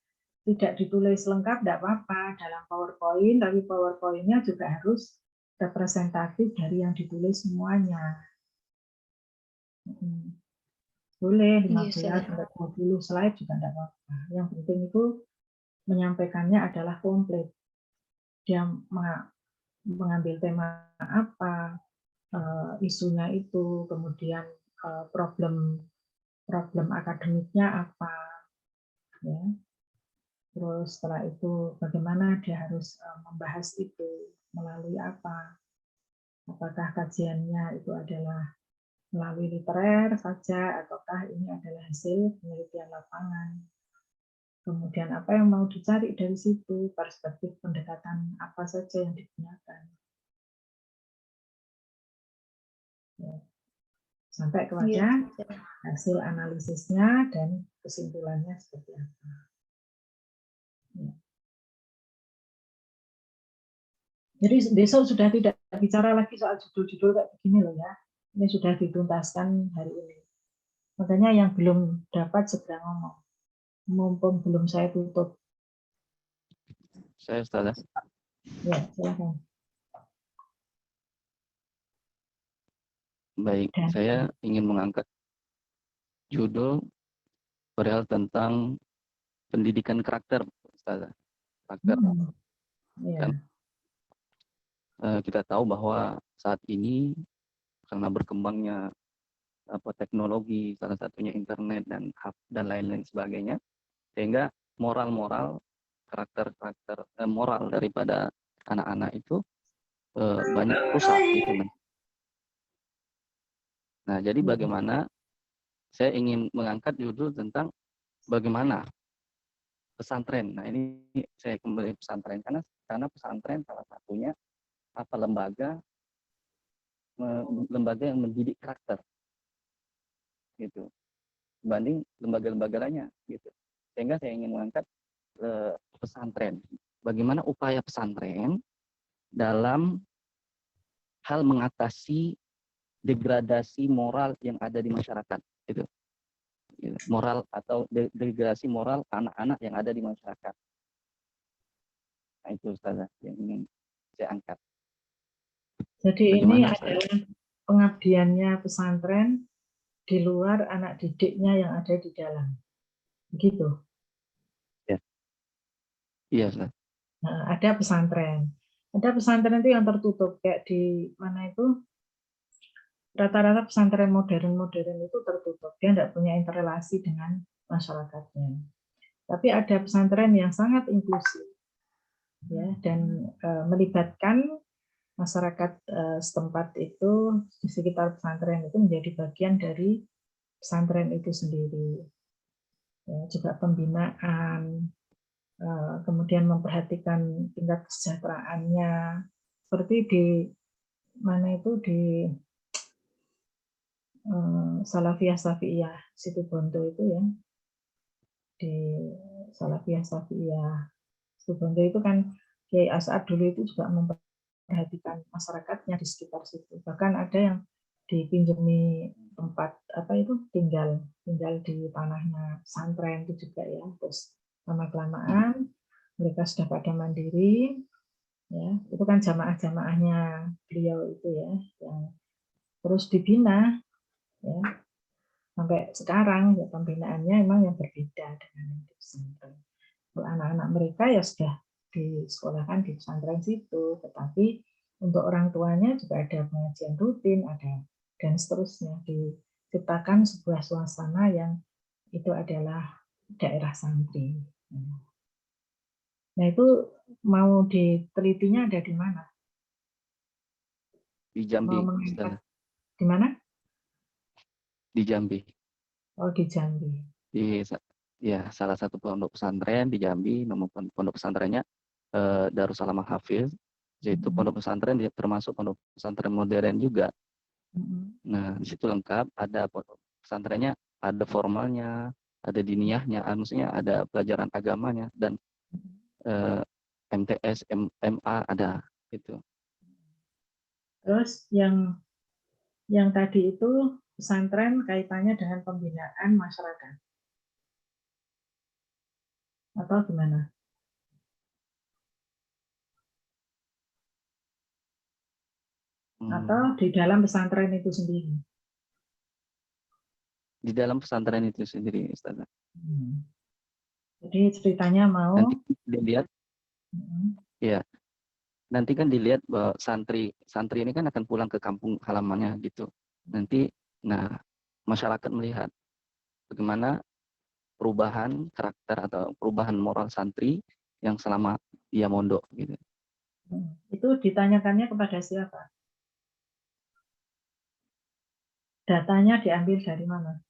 tidak ditulis lengkap tidak apa-apa dalam PowerPoint, tapi PowerPoint-nya juga harus representatif dari yang ditulis semuanya. Boleh 15 sampai 20 slide juga tidak apa-apa. Yang penting itu menyampaikannya adalah komplit. Dia mengambil tema apa, isunya itu, kemudian problem akademiknya apa, ya. Terus setelah itu bagaimana dia harus membahas itu melalui apa? Apakah kajiannya itu adalah melalui literer saja, ataukah ini adalah hasil penelitian lapangan? Kemudian apa yang mau dicari dari situ, perspektif pendekatan apa saja yang digunakan. Ya. Sampai kepada hasil analisisnya dan kesimpulannya seperti apa. Ya. Jadi besok sudah tidak bicara lagi soal judul-judul kayak begini loh ya. Ini sudah dituntaskan hari ini. Makanya yang belum dapat segera ngomong. Mumpung belum saya tutup. Saya Ustazah. Ya, silakan. Baik, saya ingin mengangkat judul perihal tentang pendidikan karakter, Ustazah. Karakter. Ya. Kita tahu bahwa saat ini karena berkembangnya teknologi, salah satunya internet dan hub dan lain-lain sebagainya, sehingga moral karakter moral daripada anak-anak itu banyak rusak gitu. Nah, jadi bagaimana saya ingin mengangkat judul tentang bagaimana pesantren. Nah, ini saya kembali pesantren karena pesantren salah satunya lembaga yang mendidik karakter gitu dibanding lembaga-lembaga lainnya gitu. Sehingga saya ingin mengangkat pesantren. Bagaimana upaya pesantren dalam hal mengatasi degradasi moral yang ada di masyarakat gitu. Moral atau degradasi moral anak-anak yang ada di masyarakat. Nah, itu Ustazah yang ingin saya angkat. Jadi ini adalah pengabdiannya pesantren di luar anak didiknya yang ada di dalam. Begitu. Ya. Iya, Ustaz. Nah, ada pesantren. Ada pesantren itu yang tertutup kayak di mana itu rata-rata pesantren modern itu tertutup. Dia tidak punya interrelasi dengan masyarakatnya. Tapi ada pesantren yang sangat inklusif, ya, dan melibatkan masyarakat setempat itu di sekitar pesantren itu menjadi bagian dari pesantren itu sendiri. Ya, juga pembinaan, kemudian memperhatikan tingkat kesejahteraannya, seperti di mana itu di Salafiyah Syafi'iyah Situbondo itu ya, di Salafiyah Syafi'iyah Situbondo itu kan Kiai As'ad dulu itu juga memperhatikan masyarakatnya di sekitar situ. Bahkan ada yang dipinjami tempat tinggal di tanahnya pesantren itu juga ya. Terus lama kelamaan mereka sudah pada mandiri, Ya, itu kan jamaah-jamaahnya beliau itu ya, yang terus dibina ya sampai sekarang ya, pembinaannya memang yang berbeda dengan yang di pesantren. Kalau anak-anak mereka ya sudah disekolahkan di pesantren situ, tetapi untuk orang tuanya juga ada pengajian rutin, ada dan seterusnya, diciptakan sebuah suasana yang itu adalah daerah santri. Nah itu mau ditelitinya ada di mana? Di Jambi, Mau Ustaz. mengangkat di mana? Di Jambi. Oh di Jambi. Ya salah satu pondok pesantren di Jambi, nama pondok pesantrennya Darussalam Hafiz, yaitu pondok pesantren termasuk pondok pesantren modern juga. Nah di situ lengkap, ada pondok pesantrennya, ada formalnya, ada diniyahnya, maksudnya ada pelajaran agamanya, dan MTS, MA ada gitu. Terus yang tadi itu pesantren kaitannya dengan pembinaan masyarakat atau gimana? Atau di dalam pesantren itu sendiri? Di dalam pesantren itu sendiri, Ustaz. Jadi ceritanya mau nanti dilihat, ya nanti kan dilihat bahwa santri ini kan akan pulang ke kampung halamannya gitu. Nanti, nah masyarakat melihat bagaimana perubahan karakter atau perubahan moral santri yang selama dia mondok gitu. Itu ditanyakannya kepada siapa? Datanya diambil dari mana?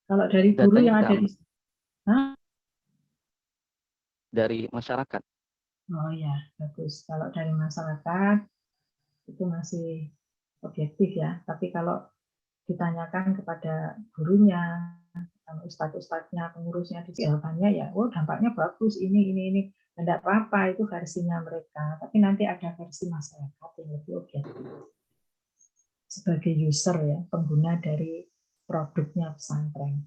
Kalau dari guru Datanya yang kita ada di dari masyarakat. Oh ya, bagus. Kalau dari masyarakat itu masih objektif ya. Tapi kalau ditanyakan kepada gurunya, ustadz-ustadznya, pengurusnya, jawabannya ya, oh dampaknya bagus, ini. Tidak apa-apa, itu versinya mereka. Tapi nanti ada versi masyarakat yang lebih objektif. Sebagai user ya, pengguna dari produknya pesantren.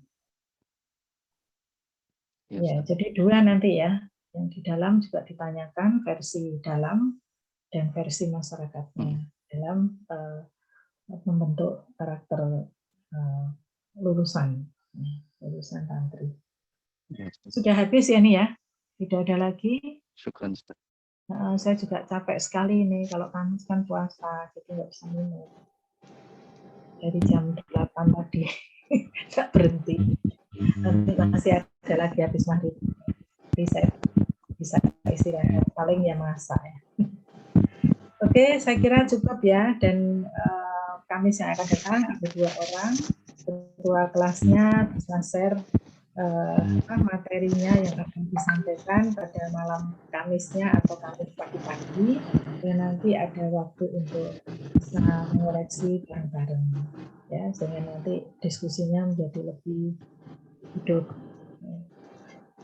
Ya, jadi dua nanti ya. Yang di dalam juga ditanyakan versi dalam dan versi masyarakatnya dalam membentuk karakter lulusan tantri. Sudah habis ya nih ya, tidak ada lagi. Syukran. Saya juga capek sekali ini, kalau Kamis kan puasa, jadi nggak bisa minum. Dari jam 8 tadi, nggak berhenti. Nanti masih ada lagi habis maghrib. Jadi saya bisa istirahat, paling ya masak ya. Oke, saya kira cukup ya, dan Kamis yang akan datang ada 2 orang, ketua kelasnya bisa share materinya yang akan disampaikan pada malam Kamisnya atau Kamis pagi-pagi, dan nanti ada waktu untuk bisa mengoreksi bareng-bareng ya, sehingga nanti diskusinya menjadi lebih hidup.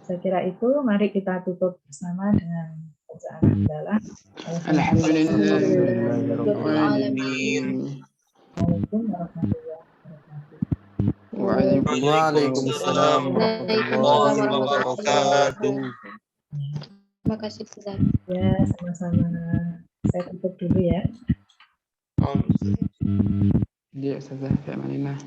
Saya kira itu, mari kita tutup bersama dengan bacaan hamdalah. Assalamualaikum warahmatullahi wabarakatuh. Waalaikumsalam warahmatullahi wabarakatuh. Terima kasih, Ustaz. Ya, sama-sama. Saya tutup dulu ya. Dia Ustazah, fi amanillah.